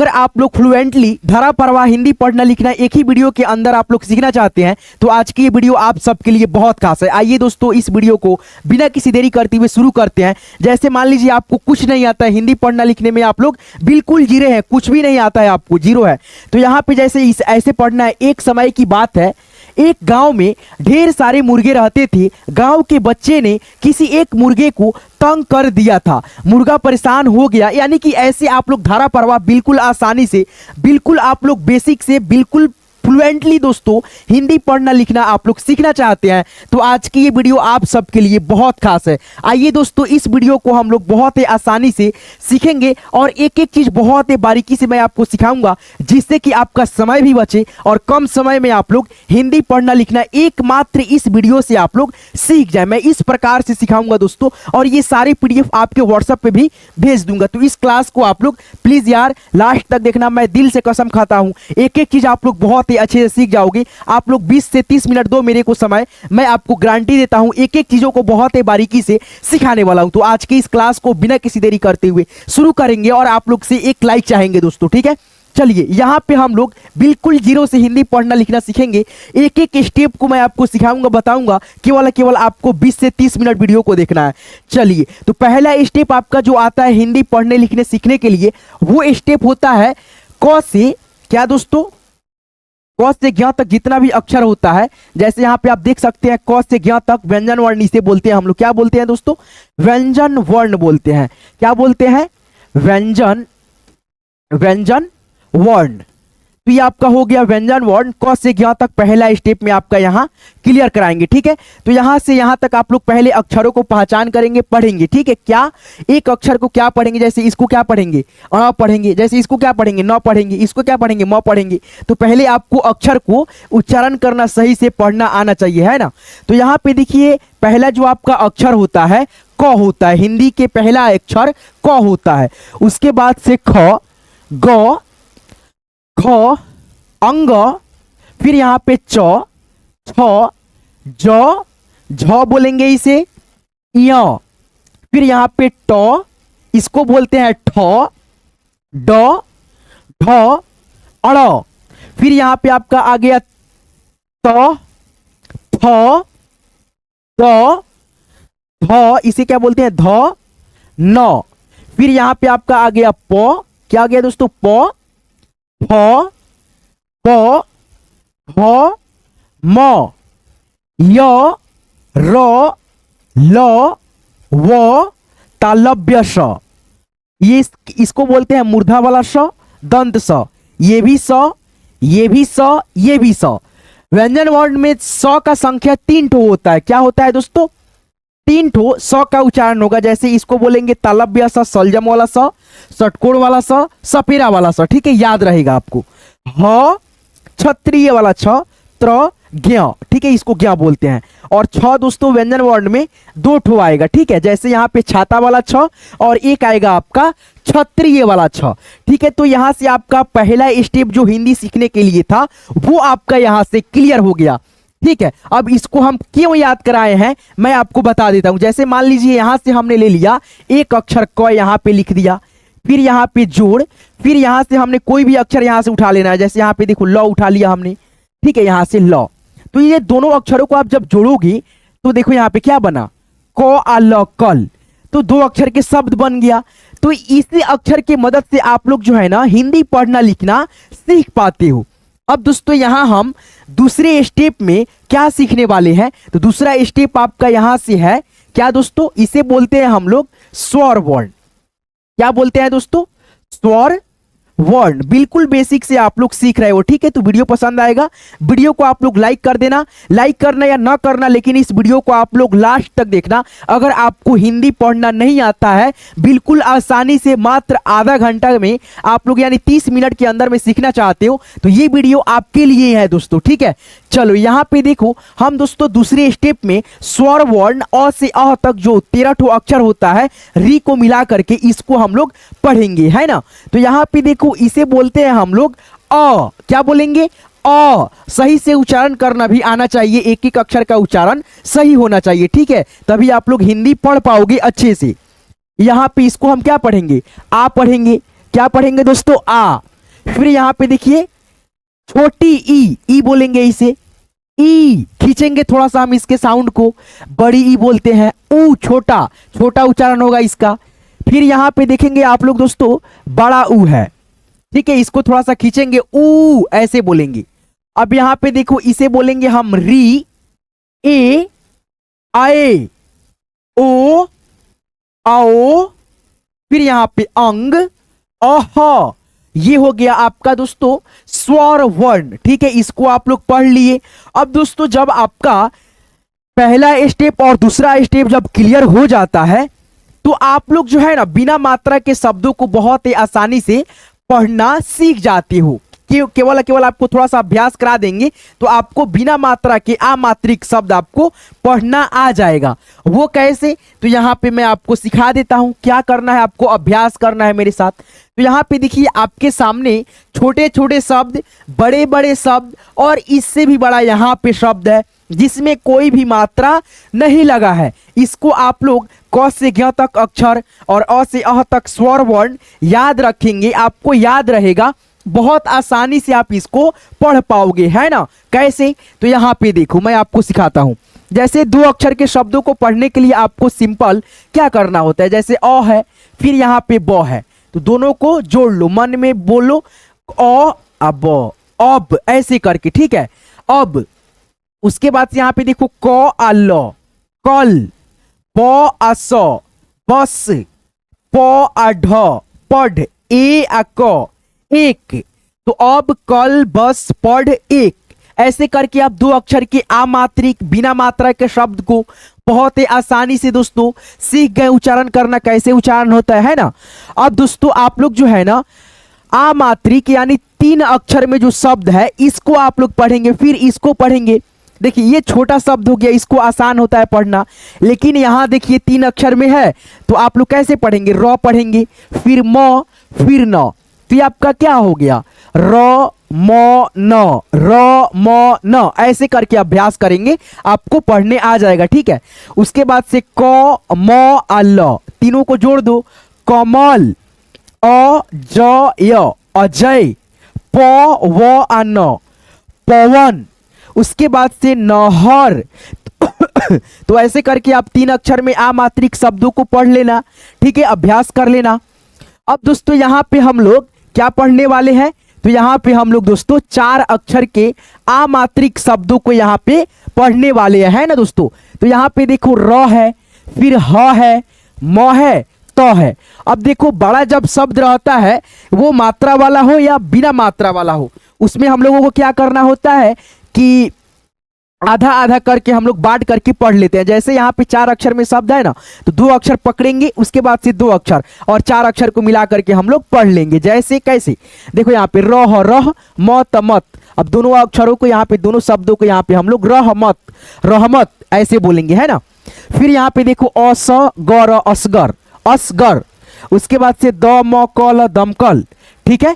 आप लोग फ्लुएंटली धारा प्रवाह हिंदी पढ़ना लिखना एक ही वीडियो के अंदर आप लोग सीखना चाहते हैं तो आज की ये वीडियो आप सबके लिए बहुत खास है। आइए दोस्तों इस वीडियो को बिना किसी देरी करते हुए शुरू करते हैं। जैसे मान लीजिए आपको कुछ नहीं आता है हिंदी पढ़ना लिखने में, आप लोग बिल्कुल जीरो हैं, कुछ भी नहीं आता है, आपको जीरो है, तो यहाँ पे जैसे ऐसे पढ़ना है। एक समय की बात है, एक गांव में ढेर सारे मुर्गे रहते थे। गांव के बच्चे ने किसी एक मुर्गे को तंग कर दिया था, मुर्गा परेशान हो गया। यानी कि ऐसे आप लोग धारा प्रवाह बिल्कुल आसानी से, बिल्कुल आप लोग बेसिक से बिल्कुल फ्लुएंटली दोस्तों हिंदी पढ़ना लिखना आप लोग सीखना चाहते हैं तो आज की ये वीडियो आप सबके लिए बहुत खास है। आइए दोस्तों इस वीडियो को हम लोग बहुत ही आसानी से सीखेंगे और एक एक चीज बहुत ही बारीकी से मैं आपको सिखाऊंगा जिससे कि आपका समय भी बचे और कम समय में आप लोग हिंदी पढ़ना लिखना एकमात्र इस वीडियो से आप लोग सीख जाए। मैं इस प्रकार से सिखाऊंगा दोस्तों और ये सारी पीडीएफ आपके व्हाट्सएप पे भी भेज दूंगा। तो इस क्लास को आप लोग प्लीज यार लास्ट तक देखना, मैं दिल से कसम खाता हूं एक एक चीज आप लोग बहुत अच्छे से सीख जाओगे। आप लोग 20 से 30 मिनट दो मेरे को समय, मैं आपको गारंटी देता हूं एक एक चीजों को बहुत ही बारीकी से सिखाने वाला हूं। तो आज की इस क्लास को बिना किसी देरी करते हुए शुरू करेंगे और आप लोग से एक लाइक चाहेंगे दोस्तों, ठीक है। चलिए यहां पे हम लोग बिल्कुल जीरो से हिंदी पढ़ना लिखना सीखेंगे। एक एक स्टेप को मैं आपको सिखाऊंगा, बताऊंगा, केवल आपको 20 से 30 मिनट वीडियो को देखना है। चलिए तो पहला स्टेप आपका जो आता है हिंदी पढ़ने लिखने सीखने के लिए वो स्टेप होता है क से, क्या दोस्तों, क से ज्ञ तक जितना भी अक्षर होता है। जैसे यहाँ पे आप देख सकते हैं क से ज्ञ तक व्यंजन वर्ण इसे बोलते हैं हम लोग, क्या बोलते हैं दोस्तों, व्यंजन वर्ण बोलते हैं। क्या बोलते हैं, व्यंजन वर्ण। तो ये आपका हो गया व्यंजन वर्ण। क से ज्ञ तक पहला स्टेप में आपका यहाँ क्लियर कराएंगे, ठीक है। तो यहाँ से यहाँ तक आप लोग पहले अक्षरों को पहचान करेंगे, पढ़ेंगे, ठीक है। क्या एक अक्षर को क्या पढ़ेंगे, जैसे इसको क्या पढ़ेंगे, अ पढ़ेंगे, जैसे इसको क्या पढ़ेंगे, न पढ़ेंगे, इसको क्या पढ़ेंगे, म पढ़ेंगे। तो पहले आपको अक्षर को उच्चारण करना सही से पढ़ना आना चाहिए, है ना। तो यहाँ पे देखिए पहला जो आपका अक्षर होता है क होता है, हिंदी के पहला अक्षर क होता है। उसके बाद से ख, ग, ख, अंग, फिर यहाँ पे च, छ, ज, झ बोलेंगे इसे, य, फिर यहाँ पे ट, इसको बोलते हैं ठ, ड, ढ, अड़, फिर यहाँ पे आपका आ गया त, थ, द, ध, इसे क्या बोलते हैं ध, न, फिर यहाँ पे आपका आ गया प, क्या आ गया दोस्तों, प, फ, प, ह, म, य, र, ल, व, तालव्य स। ये इसको बोलते हैं मूर्धा वाला स, दंत स। ये भी स, ये भी स, ये भी स। व्यंजन वर्ण में स का संख्या 3 ठो होता है। क्या होता है दोस्तों, 3 ठो स का उच्चारण होगा। जैसे इसको बोलेंगे तालव्य स, सलजम वाला स, षटकोण वाला स, सपेरा वाला स, ठीक है, याद रहेगा आपको। ह क्षत्रिय वाला छ, त्र, ज्ञ, ठीक है, इसको ज्ञ बोलते हैं। और छ दोस्तों व्यंजन वर्ण में 2 ठो आएगा, ठीक है। जैसे यहाँ पे छाता वाला छ और एक आएगा आपका क्षत्रिय वाला छ, ठीक है। तो यहाँ से आपका पहला स्टेप जो हिंदी सीखने के लिए था वो आपका यहाँ से क्लियर हो गया, ठीक है। अब इसको हम क्यों याद कराए हैं मैं आपको बता देता हूं। जैसे मान लीजिए यहां से हमने ले लिया एक अक्षर क, यहां पे लिख दिया, फिर यहां पे जोड़, फिर यहां से हमने कोई भी अक्षर यहां से उठा लेना है। जैसे यहां पे देखो ल उठा लिया हमने, ठीक है, यहां से ल। तो ये दोनों अक्षरों को आप जब जोड़ोगे तो देखो यहां पे क्या बना, क आ ल कल, तो 2 अक्षर के शब्द बन गया। तो इसी अक्षर की मदद से आप लोग जो है ना हिंदी पढ़ना लिखना सीख पाते हो। अब दोस्तों यहां हम दूसरे स्टेप में क्या सीखने वाले हैं, तो दूसरा स्टेप आपका यहां से है क्या दोस्तों, इसे बोलते हैं हम लोग स्वर वर्ण। क्या बोलते हैं दोस्तों, स्वर वर्ण। बिल्कुल बेसिक से आप लोग सीख रहे हो, ठीक है। तो वीडियो पसंद आएगा, वीडियो को आप लोग लाइक कर देना, लाइक करना या ना करना, लेकिन इस वीडियो को आप लोग लास्ट तक देखना। अगर आपको हिंदी पढ़ना नहीं आता है, बिल्कुल आसानी से मात्र आधा घंटा में आप लोग यानी 30 मिनट के अंदर में सीखना चाहते हो तो ये वीडियो आपके लिए है दोस्तों, ठीक है। चलो यहाँ पे देखो हम दोस्तों दूसरे स्टेप में स्वर वर्ण अ से अ तक जो 13 ठो अक्षर होता है री को मिला करके इसको हम लोग पढ़ेंगे, है ना। तो यहाँ पे देखो इसे बोलते हैं हम लोग अ, क्या बोलेंगे, अ। सही से उच्चारण करना भी आना चाहिए, एक एक अक्षर का उच्चारण सही होना चाहिए, ठीक है, तभी आप लोग हिंदी पढ़ पाओगे अच्छे से। यहाँ पे इसको हम क्या पढ़ेंगे, आ पढ़ेंगे। क्या पढ़ेंगे दोस्तों, आ। फिर यहाँ पे देखिए छोटी ई, ई बोलेंगे इसे, ई खींचेंगे थोड़ा सा हम इसके साउंड को, बड़ी ई बोलते हैं। ऊ छोटा, छोटा उच्चारण होगा इसका। फिर यहाँ पे देखेंगे आप लोग दोस्तों बड़ा ऊ है, ठीक है, इसको थोड़ा सा खींचेंगे, ऊ ऐसे बोलेंगे। अब यहाँ पे देखो इसे बोलेंगे हम री, ए आए, ओ आओ, फिर यहाँ पे अंग, अह, ये हो गया आपका दोस्तों स्वर वर्ण, ठीक है, इसको आप लोग पढ़ लिए। अब दोस्तों जब आपका पहला स्टेप और दूसरा स्टेप जब क्लियर हो जाता है तो आप लोग जो है ना बिना मात्रा के शब्दों को बहुत ही आसानी से पढ़ना सीख जाते हो। केवल केवल आपको थोड़ा सा अभ्यास करा देंगे तो आपको बिना मात्रा के अमात्रिक शब्द आपको पढ़ना आ जाएगा। वो कैसे, तो यहाँ पे मैं आपको सिखा देता हूँ। क्या करना है, आपको अभ्यास करना है मेरे साथ। तो यहाँ पे देखिए आपके सामने छोटे छोटे शब्द, बड़े बड़े शब्द और इससे भी बड़ा यहाँ पे शब्द है जिसमें कोई भी मात्रा नहीं लगा है। इसको आप लोग क से ज्ञ तक अक्षर और अ से अह तक स्वर वर्ण याद रखेंगे, आपको याद रहेगा, बहुत आसानी से आप इसको पढ़ पाओगे, है ना। कैसे, तो यहाँ पे देखो मैं आपको सिखाता हूं। जैसे दो अक्षर के शब्दों को पढ़ने के लिए आपको सिंपल क्या करना होता है, जैसे अ है फिर यहाँ पे ब है, तो दोनों को जोड़ लो, मन में बोलो अ अब, अब ऐसे करके, ठीक है। अब उसके बाद यहाँ पे देखो क आ ल, कल, प आ स, बस, प आ ढ, पढ़, ए आ क, एक। तो अब कल बस पढ़ एक, ऐसे करके आप दो अक्षर के अमात्रिक बिना मात्रा के शब्द को बहुत ही आसानी से दोस्तों सीख गए उच्चारण करना, कैसे उच्चारण होता है ना। अब दोस्तों आप लोग जो है ना अमात्रिक यानी 3 अक्षर में जो शब्द है इसको आप लोग पढ़ेंगे, फिर इसको पढ़ेंगे। देखिए ये छोटा शब्द हो गया, इसको आसान होता है पढ़ना, लेकिन यहाँ देखिए 3 अक्षर में है तो आप लोग कैसे पढ़ेंगे, र पढ़ेंगे, फिर म, फिर न। तो ये आपका क्या हो गया, र म न, र म न, ऐसे करके अभ्यास करेंगे, आपको पढ़ने आ जाएगा, ठीक है। उसके बाद से क म आ ल, तीनों को जोड़ दो, कमल, अ ज य, अजय, प व आ न, पवन। उसके बाद से नहर। तो ऐसे करके आप 3 अक्षर में अमात्रिक शब्दों को पढ़ लेना, ठीक है, अभ्यास कर लेना। अब दोस्तों यहाँ पे हम लोग क्या पढ़ने वाले हैं, तो यहाँ पे हम लोग दोस्तों 4 अक्षर के अमात्रिक शब्दों को यहाँ पे पढ़ने वाले हैं, है ना दोस्तों। तो यहाँ पे देखो र है, फिर ह है, म है, त है। अब देखो बड़ा जब शब्द रहता है वो मात्रा वाला हो या बिना मात्रा वाला हो, उसमें हम लोगों को क्या करना होता है कि आधा आधा करके हम लोग बांट करके पढ़ लेते हैं। जैसे यहाँ पे 4 अक्षर में शब्द है ना, तो 2 अक्षर पकड़ेंगे, उसके बाद से 2 अक्षर और 4 अक्षर को मिला करके हम लोग पढ़ लेंगे। जैसे कैसे, देखो यहाँ पे रह, रह, म त मत। अब दोनों अक्षरों को यहाँ पे, दोनों शब्दों को यहाँ पे हम लोग रहमत, रहमत ऐसे बोलेंगे, है ना। फिर यहाँ पे देखो अस गर, असगर, असगर। उसके बाद से द म कल, दमकल, ठीक है।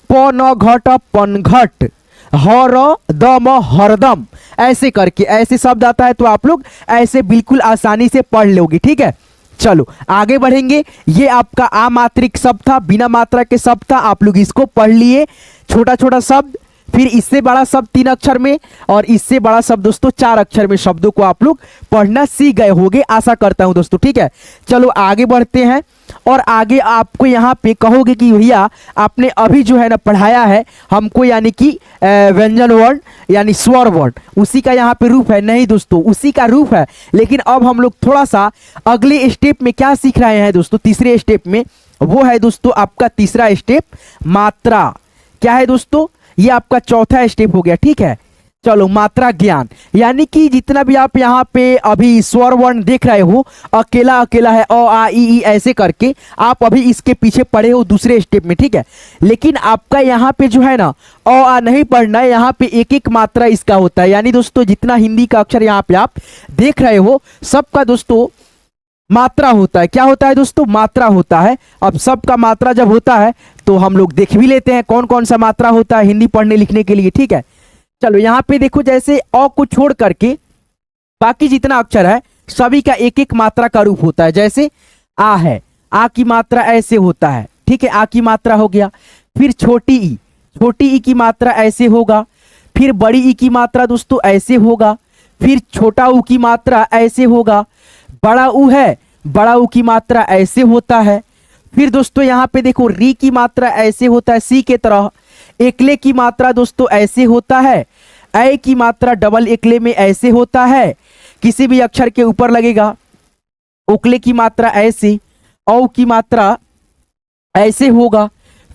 प न घट, पनघट, हर दम, हरदम, ऐसे करके ऐसे शब्द आता है तो आप लोग ऐसे बिल्कुल आसानी से पढ़ लोगे, ठीक है। चलो आगे बढ़ेंगे। ये आपका अमात्रिक शब्द था, बिना मात्रा के शब्द था, आप लोग इसको पढ़ लिए, छोटा छोटा शब्द। फिर इससे बड़ा शब्द 3 अक्षर में और इससे बड़ा शब्द दोस्तों 4 अक्षर में शब्दों को आप लोग पढ़ना सीख गए होंगे, आशा करता हूं दोस्तों, ठीक है। चलो आगे बढ़ते हैं और आगे आपको यहाँ पे कहोगे कि भैया आपने अभी जो है ना पढ़ाया है हमको, यानी कि व्यंजन वर्ण यानी स्वर वर्ण, उसी का यहाँ पे रूप है। नहीं दोस्तों, उसी का रूप है, लेकिन अब हम लोग थोड़ा सा अगले स्टेप में क्या सीख रहे हैं दोस्तों, तीसरे स्टेप में। वो है दोस्तों आपका तीसरा स्टेप मात्रा। क्या है दोस्तों, ये आपका चौथा स्टेप हो गया, ठीक है। चलो मात्रा ज्ञान, यानी कि जितना भी आप यहाँ पे अभी स्वर वर्ण देख रहे हो, अकेला अकेला है अ आ ई ऐसे करके, आप अभी इसके पीछे पढ़े हो दूसरे स्टेप में, ठीक है। लेकिन आपका यहाँ पे जो है ना अ आ नहीं पढ़ना है, यहाँ पे एक एक मात्रा इसका होता है। यानी दोस्तों जितना हिंदी का अक्षर यहाँ पे आप देख रहे हो सबका दोस्तों मात्रा होता है। क्या होता है दोस्तों, मात्रा होता है। अब सबका मात्रा जब होता है तो हम लोग देख भी लेते हैं कौन कौन सा मात्रा होता है हिंदी पढ़ने लिखने के लिए, ठीक है। चलो यहाँ पे देखो, जैसे अ को छोड़ करके बाकी जितना अक्षर है सभी का एक एक मात्रा का रूप होता है। जैसे आ है, आ की मात्रा ऐसे होता है, ठीक है, आ की मात्रा हो गया। फिर छोटी ई, छोटी ई की मात्रा ऐसे होगा, फिर बड़ी ई की मात्रा दोस्तों ऐसे होगा, फिर छोटा ऊ की मात्रा ऐसे होगा, बड़ा ऊ है, बड़ा ऊ की मात्रा ऐसे होता है, फिर दोस्तों यहाँ पे देखो री की मात्रा ऐसे होता है सी के तरह, एकले की मात्रा दोस्तों ऐसे होता है, ऐ की मात्रा डबल एकले में ऐसे होता है, किसी भी अक्षर के ऊपर लगेगा, उकले की मात्रा ऐसी, औ की मात्रा ऐसे होगा,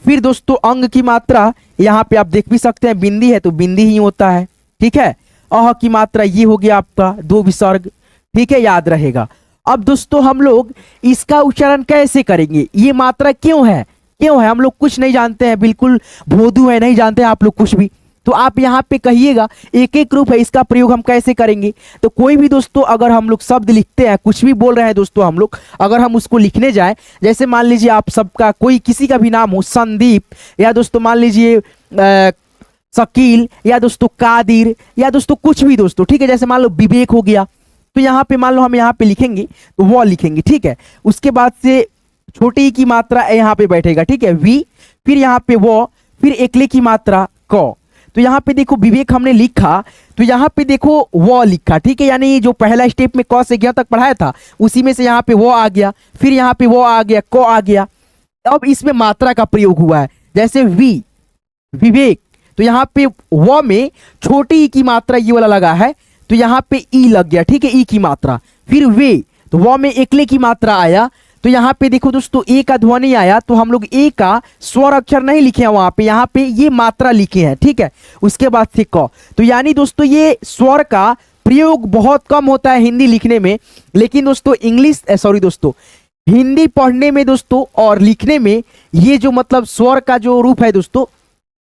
फिर दोस्तों अंग की मात्रा यहाँ पे आप देख भी सकते हैं, बिंदी है तो बिंदी ही होता है, ठीक है। अह की मात्रा ये हो गया आपका दो विसर्ग, ठीक है, याद रहेगा। अब दोस्तों हम लोग इसका उच्चारण कैसे करेंगे, ये मात्रा क्यों है, क्यों है, हम लोग कुछ नहीं जानते हैं, बिल्कुल भोदू है, नहीं जानते हैं आप लोग कुछ भी, तो आप यहाँ पे कहिएगा एक एक रूप है, इसका प्रयोग हम कैसे करेंगे। तो कोई भी दोस्तों अगर हम लोग शब्द लिखते हैं, कुछ भी बोल रहे हैं दोस्तों हम लोग, अगर हम उसको लिखने जाएं, जैसे मान लीजिए आप सबका कोई किसी का भी नाम हो, संदीप, या दोस्तों मान लीजिए शकील, या दोस्तों कादिर, या दोस्तों कुछ भी दोस्तों, ठीक है, जैसे मान लो विवेक हो गया, तो यहाँ पे मान लो हम यहाँ पे लिखेंगे तो वो लिखेंगे, ठीक है। उसके बाद से छोटी ई की मात्रा यहाँ पे बैठेगा, ठीक है, वी, फिर यहाँ पे वो, फिर एकले की मात्रा क। तो यहाँ पे देखो विवेक हमने लिखा, तो यहाँ पे देखो वो लिखा, ठीक है, यानी जो पहला स्टेप में क से ज्ञ तक पढ़ाया था उसी में से यहाँ पे वो आ गया, फिर यहाँ पे वो आ गया, क आ गया। अब इसमें मात्रा का प्रयोग हुआ है, जैसे वी विवेक, तो यहाँ पे वो में छोटी ई की मात्रा ये वाला लगा है, तो यहाँ पे ई लग गया, ठीक है, ई की मात्रा, फिर वे, तो वो में एकले की मात्रा आया, तो यहाँ पे देखो दोस्तों ए का ध्वनि आया, तो हम लोग ए का स्वर अक्षर नहीं लिखे हैं वहां पे, यहाँ पे ये मात्रा लिखे हैं, ठीक है। उसके बाद से क, तो यानी दोस्तों ये स्वर का प्रयोग बहुत कम होता है हिंदी लिखने में, लेकिन दोस्तों इंग्लिश सॉरी दोस्तों हिंदी पढ़ने में दोस्तों और लिखने में ये जो मतलब स्वर का जो रूप है दोस्तों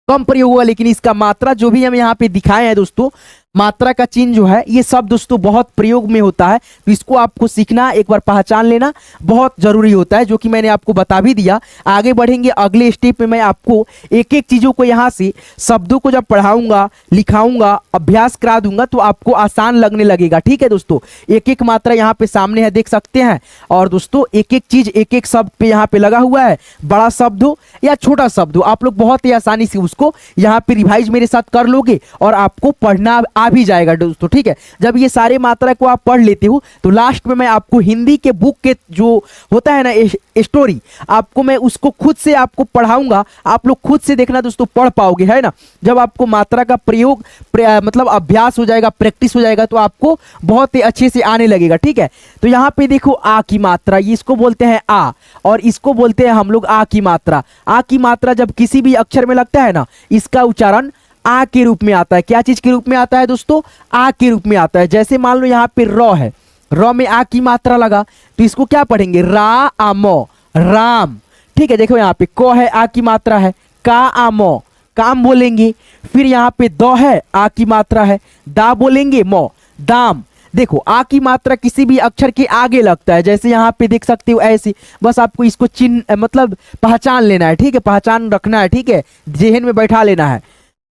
कम प्रयोग हुआ, लेकिन इसका मात्रा जो भी हम यहाँ पे दिखाए हैं दोस्तों, मात्रा का चिन्ह जो है ये सब दोस्तों बहुत प्रयोग में होता है, तो इसको आपको सीखना, एक बार पहचान लेना बहुत जरूरी होता है, जो कि मैंने आपको बता भी दिया। आगे बढ़ेंगे अगले स्टेप में, मैं आपको एक एक चीजों को यहाँ से शब्दों को जब पढ़ाऊंगा, लिखाऊंगा, अभ्यास करा दूंगा तो आपको आसान लगने लगेगा, ठीक है दोस्तों। एक एक मात्रा यहाँ पे सामने है, देख सकते हैं, और दोस्तों एक एक चीज एक एक शब्द पे यहाँ पे लगा हुआ है, बड़ा शब्द हो या छोटा शब्द हो, आप लोग बहुत ही आसानी से उसको यहाँ पे रिवाइज मेरे साथ कर लोगे और आपको पढ़ना आ भी जाएगा दोस्तों, ठीक है। जब ये सारे मात्रा को आप पढ़ लेते हो तो लास्ट में मैं आपको हिंदी के बुक के जो होता है ना स्टोरी, आपको मैं उसको खुद से आपको पढ़ाऊंगा, आप लोग खुद से देखना दोस्तों, पढ़ पाओगे, है ना। जब आपको मात्रा का प्रयोग मतलब अभ्यास हो जाएगा, प्रैक्टिस हो जाएगा, तो आपको बहुत ही अच्छे से आने लगेगा, ठीक है। तो यहाँ पे देखो आ की मात्रा, ये इसको बोलते हैं आ, और इसको बोलते हैं हम लोग आ की मात्रा। आ की मात्रा जब किसी भी अक्षर में लगता है ना, इसका उच्चारण आ के रूप में आता है। क्या चीज के रूप में आता है दोस्तों, आ के रूप में आता है। जैसे मान लो यहाँ पे र है, र में आ की मात्रा लगा, तो इसको क्या पढ़ेंगे, रा आ मो, राम, ठीक है। देखो यहाँ पे क है, आ की मात्रा है, का आ मो, काम बोलेंगे। फिर यहाँ पे द है, आ की मात्रा है, दा बोलेंगे, मो, दाम। देखो आ की मात्रा किसी भी अक्षर के आगे लगता है, जैसे यहाँ पे देख सकते हो ऐसे, बस आपको इसको चिन्ह मतलब पहचान लेना है, ठीक है, पहचान रखना है, ठीक है, जेहन में बैठा लेना है।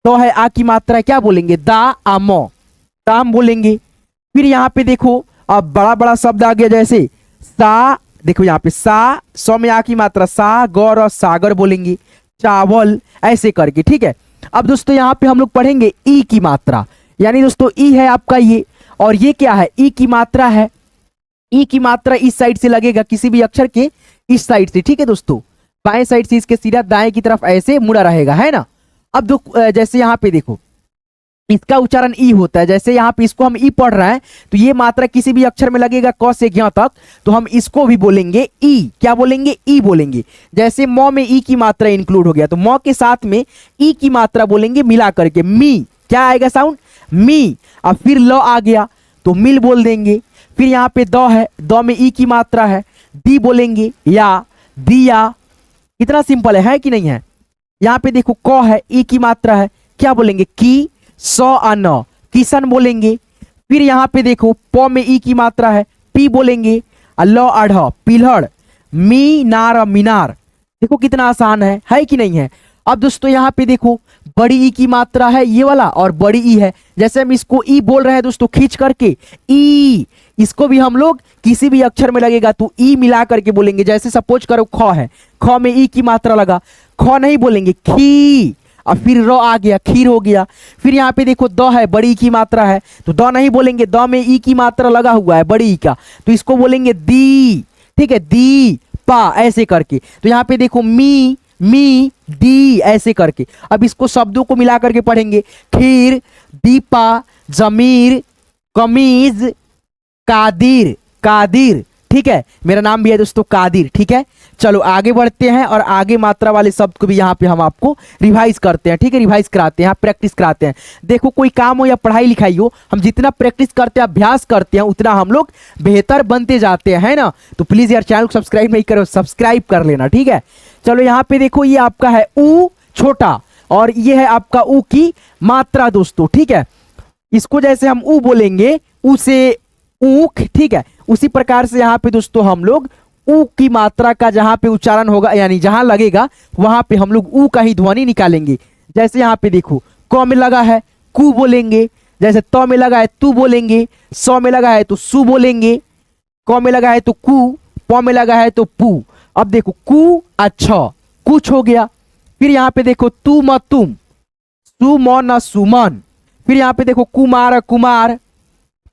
तो है आ की मात्रा, क्या बोलेंगे, दा आमो, दाम बोलेंगे। फिर यहाँ पे देखो अब बड़ा बड़ा शब्द आ गया, जैसे सा, देखो यहाँ पे सा, सौ में आ की मात्रा, सा गौर और सागर बोलेंगे, चावल, ऐसे करके, ठीक है। अब दोस्तों यहाँ पे हम लोग पढ़ेंगे ई की मात्रा, यानी दोस्तों ई है आपका ये, और ये क्या है, ई की मात्रा है। ई की मात्रा इस साइड से लगेगा, किसी भी अक्षर के इस साइड से, ठीक है दोस्तों, बाएं साइड से इसके सीधा दाएं की तरफ ऐसे मुड़ा रहेगा, है ना। अब जैसे यहाँ पे देखो इसका उच्चारण ई होता है, जैसे यहाँ पे इसको हम ई पढ़ रहे हैं, तो ये मात्रा किसी भी अक्षर में लगेगा क से ज्ञ तक, तो हम इसको भी बोलेंगे ई, क्या बोलेंगे, ई बोलेंगे। जैसे मौ में ई की मात्रा इंक्लूड हो गया, तो मौ के साथ में ई की मात्रा बोलेंगे मिला करके, मी, क्या आएगा साउंड, मी। अब फिर ल आ गया तो मिल बोल देंगे। फिर यहाँ पे द है, द में ई की मात्रा है, दी बोलेंगे, या दिया। कितना सिंपल है कि नहीं है। यहाँ पे देखो क है, ई की मात्रा है, क्या बोलेंगे, की, सौ आ न, किशन बोलेंगे। फिर यहाँ पे देखो प में ई की मात्रा है, पी बोलेंगे, ल आढ़, पिलहड़, मी नार मीनार। देखो कितना आसान है कि नहीं है। अब दोस्तों यहाँ पे देखो बड़ी ई की मात्रा है ये वाला, और बड़ी ई है, जैसे हम इसको ई बोल रहे हैं दोस्तों खींच करके, ई, इसको भी हम लोग किसी भी अक्षर में लगेगा तो ई मिला करके बोलेंगे। जैसे सपोज करो ख है, ख में ई की मात्रा लगा, ख नहीं बोलेंगे, खी, और फिर र आ गया, खीर हो गया। फिर यहाँ पे देखो द है, बड़ी ई की मात्रा है, तो द नहीं बोलेंगे, द में ई की मात्रा लगा हुआ है बड़ी ई का, तो इसको बोलेंगे दी, ठीक है, दी पा ऐसे करके। तो यहाँ पे देखो मी दी ऐसे करके। अब इसको शब्दों को मिला करके पढ़ेंगे, खीर, दीपा, जमीर, कमीज, कादिर, कादिर, ठीक है, मेरा नाम भी है दोस्तों कादिर, ठीक है। चलो आगे बढ़ते हैं और आगे मात्रा वाले शब्द को भी यहाँ पे हम आपको रिवाइज करते हैं, ठीक है, रिवाइज कराते हैं, प्रैक्टिस कराते हैं। देखो कोई काम हो या पढ़ाई लिखाई हो, हम जितना प्रैक्टिस करते हैं, अभ्यास करते हैं, उतना हम लोग बेहतर बनते जाते हैं, है ना। तो प्लीज यार चैनल को सब्सक्राइब नहीं करो, सब्सक्राइब कर लेना, ठीक है। चलो यहाँ पे देखो ये आपका है ऊ छोटा और ये है आपका ऊ की मात्रा दोस्तों, ठीक है। इसको जैसे हम ऊ बोलेंगे, ऊ से ऊख, ठीक है, उसी प्रकार से यहाँ पे दोस्तों हम लोग ऊ की मात्रा का जहां पे उच्चारण होगा यानी जहां लगेगा वहां पे हम लोग ऊ का ही ध्वनि निकालेंगे। जैसे यहाँ पे देखो क में लगा है कु बोलेंगे, जैसे त में लगा है तू बोलेंगे, स में लगा है तो सु बोलेंगे, क में लगा है तो कु, प में लगा है तो पू। अब देखो कु अच्छा कुछ हो गया। फिर यहाँ पे देखो तू म तुम, सु म न सुमन। फिर यहाँ पे देखो कुमार कुमार,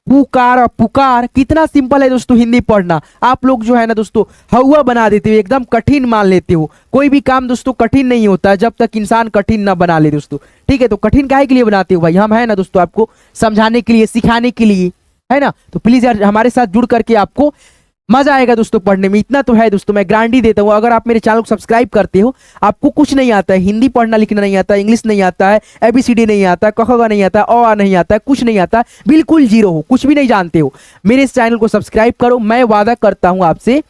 पुकार पुकार। कितना सिंपल है दोस्तों हिंदी पढ़ना। आप लोग जो है ना दोस्तों हवा बना देते हो, एकदम कठिन मान लेते हो। कोई भी काम दोस्तों कठिन नहीं होता जब तक इंसान कठिन ना बना ले दोस्तों, ठीक है। तो कठिन काहे के लिए बनाते हो भाई, हम है ना दोस्तों आपको समझाने के लिए, सिखाने के लिए, है ना। तो प्लीज यार हमारे साथ जुड़ करके आपको मजा आएगा दोस्तों पढ़ने में। इतना तो है दोस्तों, मैं गारंटी देता हूँ। अगर आप मेरे चैनल को सब्सक्राइब करते हो, आपको कुछ नहीं आता है, हिंदी पढ़ना लिखना नहीं आता, इंग्लिश नहीं आता है, एबीसीडी नहीं आता, क ख ग नहीं आता, अ आ नहीं आता है, कुछ नहीं आता, बिल्कुल जीरो हो, कुछ भी नहीं जानते हो, मेरे इस चैनल को सब्सक्राइब करो। मैं वादा करता हूँ आपसे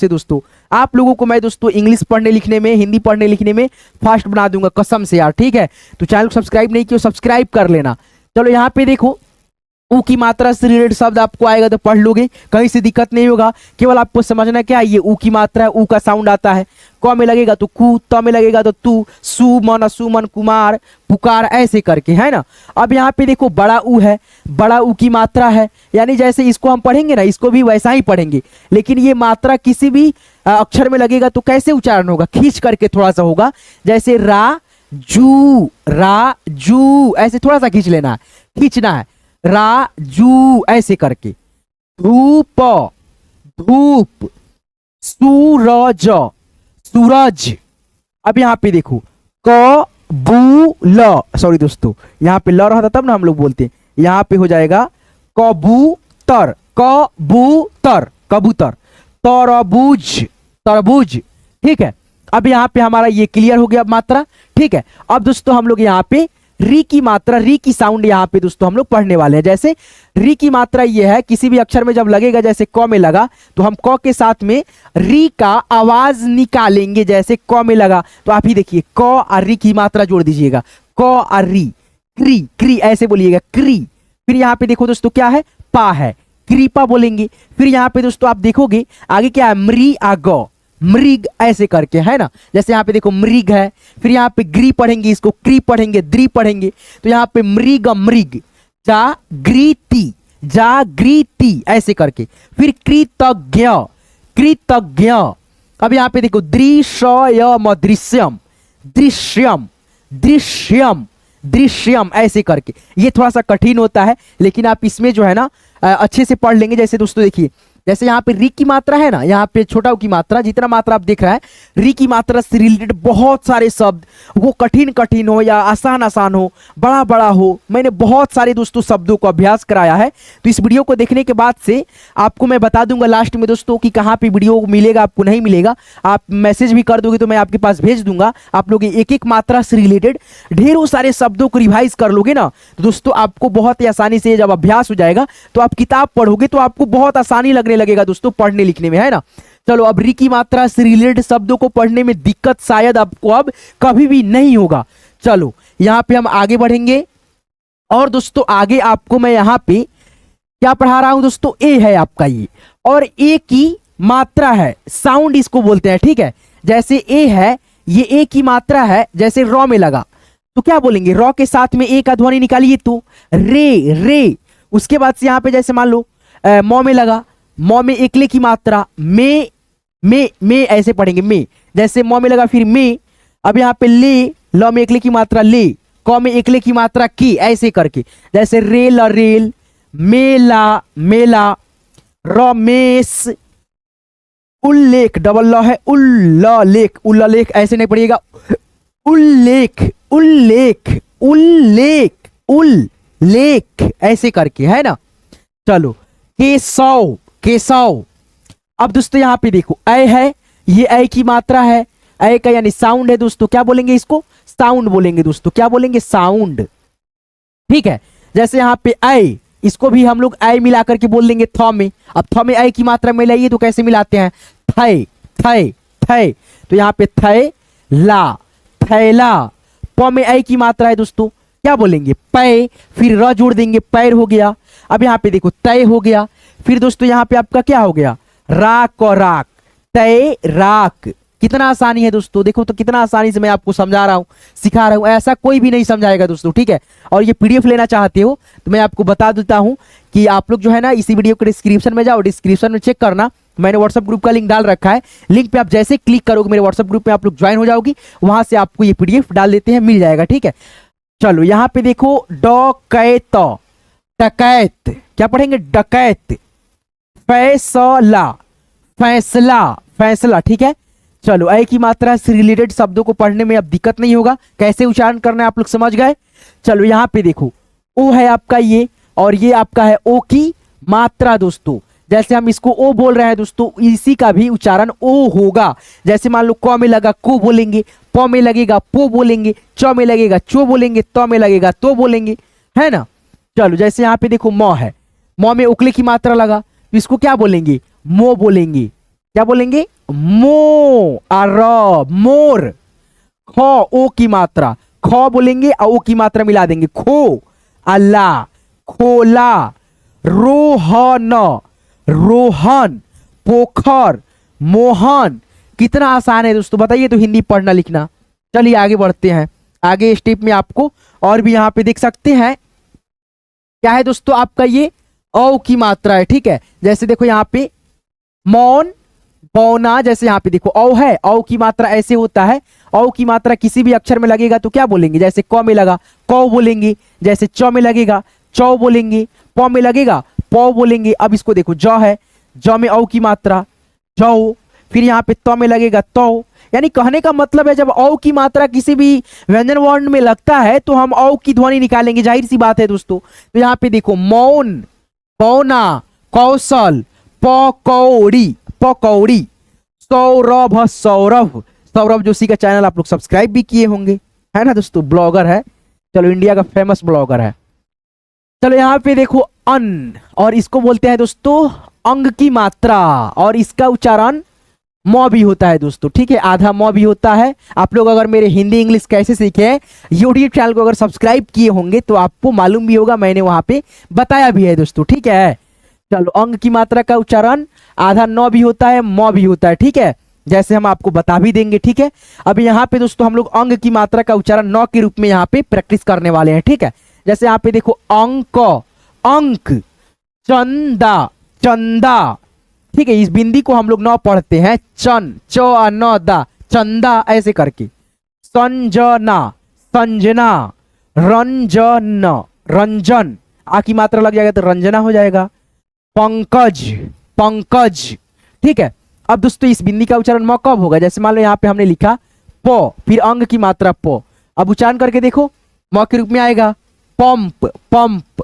दोस्तों, आप लोगों को मैं दोस्तों इंग्लिश पढ़ने लिखने में, हिंदी पढ़ने लिखने में फास्ट बना दूंगा कसम से यार, ठीक है। तो चैनल को सब्सक्राइब नहीं किया, सब्सक्राइब कर लेना। चलो यहाँ पे देखो ऊ की मात्रा से रिलेटेड शब्द आपको आएगा तो पढ़ लोगे, कहीं से दिक्कत नहीं होगा। केवल आपको समझना क्या है, ये ऊ की मात्रा है, ऊ का साउंड आता है, क में लगेगा तो कु, त में लगेगा तो तू, सु मन सुमन कुमार पुकार ऐसे करके, है ना। अब यहाँ पे देखो बड़ा ऊ है, बड़ा ऊ की मात्रा है, यानी जैसे इसको हम पढ़ेंगे ना, इसको भी वैसा ही पढ़ेंगे, लेकिन ये मात्रा किसी भी अक्षर में लगेगा तो कैसे उच्चारण होगा, खींच करके थोड़ा सा होगा। जैसे रा जू ऐसे थोड़ा सा खींच लेना है, खींचना है, राजू ऐसे करके। धूप धूप, सूरज सूरज। अब यहाँ पे देखो कबूल, सॉरी दोस्तों यहाँ पे ल रहा था तब ना हम लोग बोलते हैं, यहाँ पे हो जाएगा कबूतर, कबूतर कबूतर, तरबूज तरबूज, ठीक है। अब यहाँ पे हमारा ये क्लियर हो गया मात्रा, ठीक है। अब दोस्तों हम लोग यहाँ पे री की मात्रा, री की साउंड यहाँ पे दोस्तों हम लोग पढ़ने वाले हैं। जैसे री की मात्रा ये है, किसी भी अक्षर में जब लगेगा, जैसे क में लगा तो हम क के साथ में री का आवाज निकालेंगे। जैसे क में लगा तो आप ही देखिए क और री की मात्रा जोड़ दीजिएगा, क और री, क्री क्री ऐसे बोलिएगा, क्री। फिर यहाँ पे देखो दोस्तों क्या है, पा है, कृपा बोलेंगे। फिर यहाँ पे दोस्तों आप देखोगे आगे क्या है, मृ आ ग, मृग ऐसे करके, है ना। जैसे यहाँ पे देखो मृग है, फिर यहाँ पे ग्री पढ़ेंगे, इसको क्री पढ़ेंगे, द्री पढ़ेंगे, तो यहाँ पे मृग मृग, जागृति ऐसे करके। फिर कृतज्ञ कृतज्ञ। अब यहाँ पे देखो दृश्यम, दृश्यम दृश्यम दृश्यम दृश्यम ऐसे करके। ये थोड़ा सा कठिन होता है, लेकिन आप इसमें जो है ना अच्छे से पढ़ लेंगे। जैसे दोस्तों देखिए, जैसे यहाँ पे री की मात्रा है ना, यहाँ पे छोटा ऊ की मात्रा, जितना मात्रा आप देख रहा है, री की मात्रा से रिलेटेड बहुत सारे शब्द, वो कठिन कठिन हो या आसान आसान हो, बड़ा बड़ा हो, मैंने बहुत सारे दोस्तों शब्दों को अभ्यास कराया है। तो इस वीडियो को देखने के बाद से आपको मैं बता दूंगा लास्ट में दोस्तों कि कहाँ पे वीडियो मिलेगा, आपको नहीं मिलेगा। आप मैसेज भी कर दोगे तो मैं आपके पास भेज दूंगा। आप लोग एक एक मात्रा से रिलेटेड ढेरों सारे शब्दों को रिवाइज कर लोगे ना, तो दोस्तों आपको बहुत ही आसानी से जब अभ्यास हो जाएगा तो आप किताब पढ़ोगे तो आपको बहुत आसानी लगने लगेगा दोस्तों पढ़ने लिखने में, है ना। चलो अब री की मात्रा से रिलेटेड शब्दों को पढ़ने में दिक्कत शायद आपको अब कभी भी नहीं होगा। चलो यहां पे हम आगे बढ़ेंगे और दोस्तों आगे आपको मैं यहां पे क्या पढ़ा रहा हूं दोस्तों, ए है आपका ये, और ए की मात्रा है, साउंड इसको बोलते हैं, ठीक है। जैसे ए है, ये ए की मात्रा है, जैसे रॉ में लगा तो क्या बोलेंगे, रॉ के साथ में ए का ध्वनि निकालिए तो रे रे। उसके बाद से यहां पे जैसे मान लो मौ में लगा, मौ में एकले की मात्रा, में ऐसे पढ़ेंगे में, जैसे मौ में लगा फिर में। अब यहाँ पे ले ल में एकले की मात्रा ले, क में एकले की मात्रा की, ऐसे करके। जैसे रेल रेल, मेला मेला, रमेश, उल्लेख, डबल ल है, उल्लेख, उल्लेख ऐसे नहीं पढ़िएगा, उल्लेख उल्लेख उल्लेख उल्लेख ऐसे करके, है ना। चलो केशव केशव। अब दोस्तों यहाँ पे देखो ऐ है, ये ऐ की मात्रा है, ऐ का यानी साउंड है दोस्तों, क्या बोलेंगे इसको, साउंड बोलेंगे दोस्तों, क्या बोलेंगे, साउंड, ठीक है। जैसे यहाँ पे ऐ, इसको भी हम लोग ऐ मिला करके बोल देंगे थ में। अब थ में ऐ की मात्रा मिलाइए तो कैसे मिलाते हैं, थे थे थे, तो यहाँ पे थे ला, थैला। प में ऐ की मात्रा है दोस्तों, क्या बोलेंगे, पै, फिर र जोड़ देंगे, पैर हो गया। अब यहाँ पे देखो तय हो गया, फिर दोस्तों यहाँ पे आपका क्या हो गया, राक और राक, तय राक। कितना आसानी है दोस्तों, देखो तो कितना आसानी से मैं आपको समझा रहा हूं, सिखा रहा हूं, ऐसा कोई भी नहीं समझाएगा दोस्तों, ठीक है। और ये पीडीएफ लेना चाहते हो तो मैं आपको बता देता हूं कि आप लोग जो है ना इसी वीडियो के डिस्क्रिप्शन में जाओ, डिस्क्रिप्शन में चेक करना, मैंने व्हाट्सएप ग्रुप का लिंक डाल रखा है। लिंक पे आप जैसे क्लिक करोगे मेरे व्हाट्सएप ग्रुप में आप लोग ज्वाइन हो जाओगी, वहां से आपको ये पीडीएफ डाल देते हैं, मिल जाएगा, ठीक है। चलो यहाँ पे देखो डकैत, डकैत, क्या पढ़ेंगे, डकैत, फैसला, फैसला फैसला, ठीक है। चलो ऐ की मात्रा से रिलेटेड शब्दों को पढ़ने में अब दिक्कत नहीं होगा, कैसे उच्चारण करना है आप लोग समझ गए। चलो यहाँ पे देखो ओ है आपका ये, और ये आपका है ओ की मात्रा दोस्तों। जैसे हम इसको ओ बोल रहे हैं दोस्तों, इसी का भी उच्चारण ओ होगा। जैसे मान लो क में लगा को बोलेंगे, प में लगेगा पो बोलेंगे, च में लगेगा चो बोलेंगे, त में लगेगा तो बोलेंगे, है ना। चलो जैसे यहाँ पे देखो म है, म में उकले की मात्रा लगा तो इसको क्या बोलेंगे, मो बोलेंगे, क्या बोलेंगे, मो, र मोर। ख ओ की मात्रा, ख बोलेंगे और ओ की मात्रा मिला देंगे, खो, अल्लाह, खोला। रोहन, रोहन, पोखर, मोहन। कितना आसान है दोस्तों, बताइए तो हिंदी पढ़ना लिखना। चलिए आगे बढ़ते हैं, आगे स्टेप में आपको और भी यहाँ पे देख सकते हैं क्या है दोस्तों, आपका ये औ की मात्रा है, ठीक है। जैसे देखो यहाँ पे मौन, पौना, जैसे यहाँ पे देखो औ है, औ की मात्रा ऐसे होता है, औ की मात्रा किसी भी अक्षर में लगेगा तो क्या बोलेंगे, जैसे क में लगा कौ बोलेंगे, जैसे च में लगेगा चौ बोलेंगे, प में लगेगा पौ बोलेंगे। अब इसको देखो ज है, ज में औ की मात्रा जौ, फिर यहाँ पे त में लगेगा तौ। यानी कहने का मतलब है जब औ की मात्रा किसी भी व्यंजन वर्ण में लगता है तो हम औ की ध्वनि निकालेंगे, जाहिर सी बात है दोस्तों। तो यहाँ पे देखो मौन, पौना, कौशल, पकौड़ी, पकौड़ी, सौरभ, सौरभ, सौरभ जोशी का चैनल आप लोग सब्सक्राइब भी किए होंगे, है ना दोस्तों, ब्लॉगर है, चलो इंडिया का फेमस ब्लॉगर है। चलो यहाँ पे देखो अन, और इसको बोलते हैं दोस्तों अंग की मात्रा, और इसका उच्चारण म भी होता है दोस्तों, ठीक है, आधा म भी होता है। आप लोग अगर मेरे हिंदी इंग्लिश कैसे सीखे यूट्यूब चैनल को अगर सब्सक्राइब किए होंगे तो आपको मालूम भी होगा, मैंने वहां पे बताया भी है दोस्तों, ठीक है। चलो अंग की मात्रा का उच्चारण आधा न भी होता है, म भी होता है, ठीक है, जैसे हम आपको बता भी देंगे, ठीक है। अब यहाँ पे दोस्तों हम लोग अंग की मात्रा का उच्चारण न के रूप में यहाँ पे प्रैक्टिस करने वाले हैं, ठीक है। जैसे यहाँ पे देखो अंक, अंक, चंदा, चंदा, ठीक है, इस बिंदी को हम लोग न पढ़ते हैं, चन, च न दा, चंदा ऐसे करके। संजना, संजना, रंजन, रंजन, आ की मात्रा लग जाएगा तो रंजना हो जाएगा। पंकज, पंकज, ठीक है। अब दोस्तों इस बिंदी का उच्चारण म कब होगा, जैसे मान लो यहाँ पे हमने लिखा प, फिर अंग की मात्रा प, अब उच्चारण करके देखो म के रूप में आएगा पंप, पंप,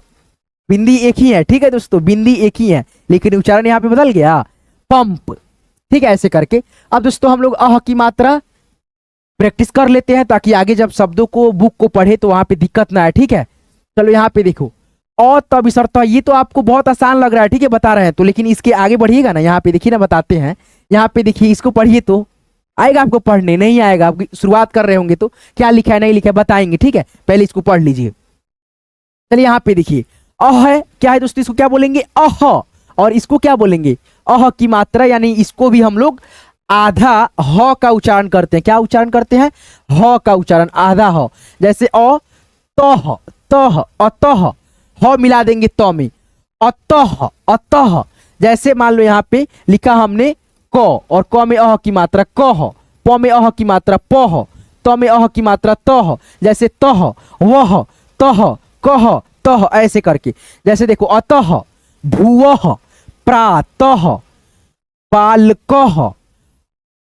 बिंदी एक ही है, ठीक है दोस्तों, बिंदी एक ही है लेकिन उच्चारण यहाँ पे बदल गया, पंप, ठीक है, ऐसे करके। अब दोस्तों हम लोग अह की मात्रा प्रैक्टिस कर लेते हैं ताकि आगे जब शब्दों को बुक को पढ़े तो वहां पे दिक्कत ना आए, ठीक है। चलो यहाँ पे देखो अ त विसर्त, ये तो आपको बहुत आसान लग रहा है, ठीक है, बता रहे हैं तो, लेकिन इसके आगे बढ़िएगा ना, यहाँ पे देखिए ना, बताते हैं, यहाँ पे देखिए, इसको पढ़िए तो आएगा आपको पढ़ने, नहीं आएगा, आप शुरुआत कर रहे होंगे तो क्या लिखा है नहीं लिखा है बताएंगे, ठीक है, पहले इसको पढ़ लीजिए। चलिए यहाँ पे देखिए अह है, क्या है दोस्तों, इसको क्या बोलेंगे, अह, और इसको क्या बोलेंगे, अह की मात्रा, यानी इसको भी हम लोग आधा ह का उच्चारण करते हैं, क्या उच्चारण करते हैं, ह का उच्चारण, आधा ह। जैसे अ तह, तह, अतः, ह मिला देंगे त में, अतः, अतः। जैसे मान लो यहाँ पे लिखा हमने क, और क में अह की मात्रा कह, प में अह की मात्रा पह, त में अह की मात्रा तह, जैसे तह, वह, तह, कह, तह, ऐसे करके। जैसे देखो अतः, भुवः, प्रातः, बालकः,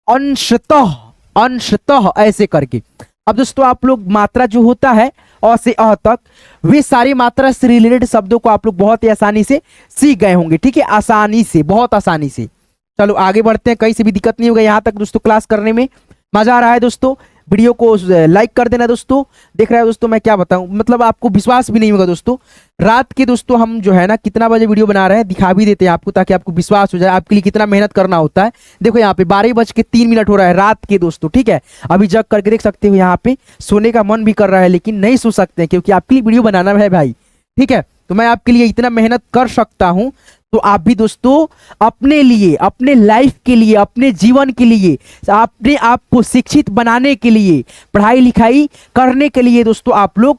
अंशतः, अंशतः, ऐसे करके। अब दोस्तों आप लोग मात्रा जो होता है अ से अह तक, वे सारी मात्रा से रिलेटेड शब्दों को आप लोग बहुत ही आसानी से सीख गए होंगे, ठीक है, आसानी से, बहुत आसानी से। चलो आगे बढ़ते हैं, कहीं से भी दिक्कत नहीं होगा यहाँ तक दोस्तों क्लास करने में। मजा आ रहा है दोस्तों? वीडियो को लाइक कर देना दोस्तों। देख रहे हो दोस्तों, मैं क्या बताऊं, मतलब आपको विश्वास भी नहीं होगा दोस्तों। रात के दोस्तों हम जो है ना कितना बजे वीडियो बना रहे हैं दिखा भी देते हैं आपको, ताकि आपको विश्वास हो जाए आपके लिए कितना मेहनत करना होता है। देखो यहाँ पे 12:03 हो रहा है रात के दोस्तों, ठीक है। अभी जग करके देख सकते हो, यहाँ पे सोने का मन भी कर रहा है लेकिन नहीं सो सकते क्योंकि आपके लिए वीडियो बनाना है भाई, ठीक है। तो मैं आपके लिए इतना मेहनत कर सकता हूं, तो आप भी दोस्तों अपने लिए, अपने लाइफ के लिए, अपने जीवन के लिए, अपने आप को शिक्षित बनाने के लिए, पढ़ाई लिखाई करने के लिए दोस्तों आप लोग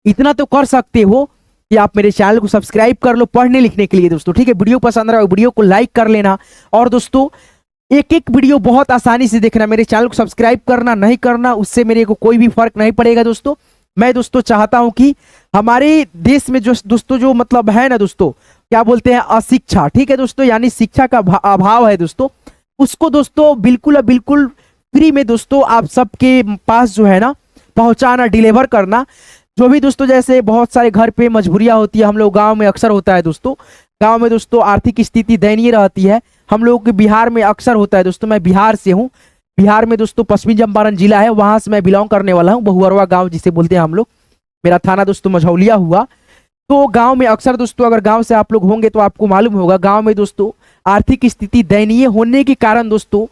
इतना तो कर सकते हो कि आप मेरे चैनल को सब्सक्राइब कर लो पढ़ने लिखने के लिए दोस्तों, ठीक है। वीडियो पसंद आ रहा है वीडियो को लाइक कर लेना, और दोस्तों एक एक वीडियो बहुत आसानी से देखना। मेरे चैनल को सब्सक्राइब करना नहीं करना उससे मेरे को कोई भी फर्क नहीं पड़ेगा दोस्तों। मैं दोस्तों चाहता हूं कि हमारे देश में जो दोस्तों जो मतलब है ना दोस्तों, क्या बोलते हैं, अशिक्षा, ठीक है दोस्तों, यानी शिक्षा का अभाव है दोस्तों, उसको दोस्तों बिल्कुल बिल्कुल फ्री में दोस्तों आप सबके पास जो है ना पहुंचाना, डिलीवर करना। जो भी दोस्तों जैसे बहुत सारे घर पे मजबूरियां होती है, हम लोग गांव में अक्सर होता है दोस्तों, गांव में दोस्तों आर्थिक स्थिति दयनीय रहती है। हम लोगों के बिहार में अक्सर होता है दोस्तों, मैं बिहार से हूँ, बिहार में दोस्तों पश्चिमी चंपारण जिला है, वहां से मैं बिलोंग करने वाला हूँ, बहुअरवा गांव जिसे बोलते हैं हम लोग। मेरा थाना दोस्तों मझौलिया हुआ। तो गांव में अक्सर दोस्तों, अगर गांव से आप लोग होंगे तो आपको मालूम होगा, गांव में दोस्तों आर्थिक स्थिति दयनीय होने के कारण दोस्तों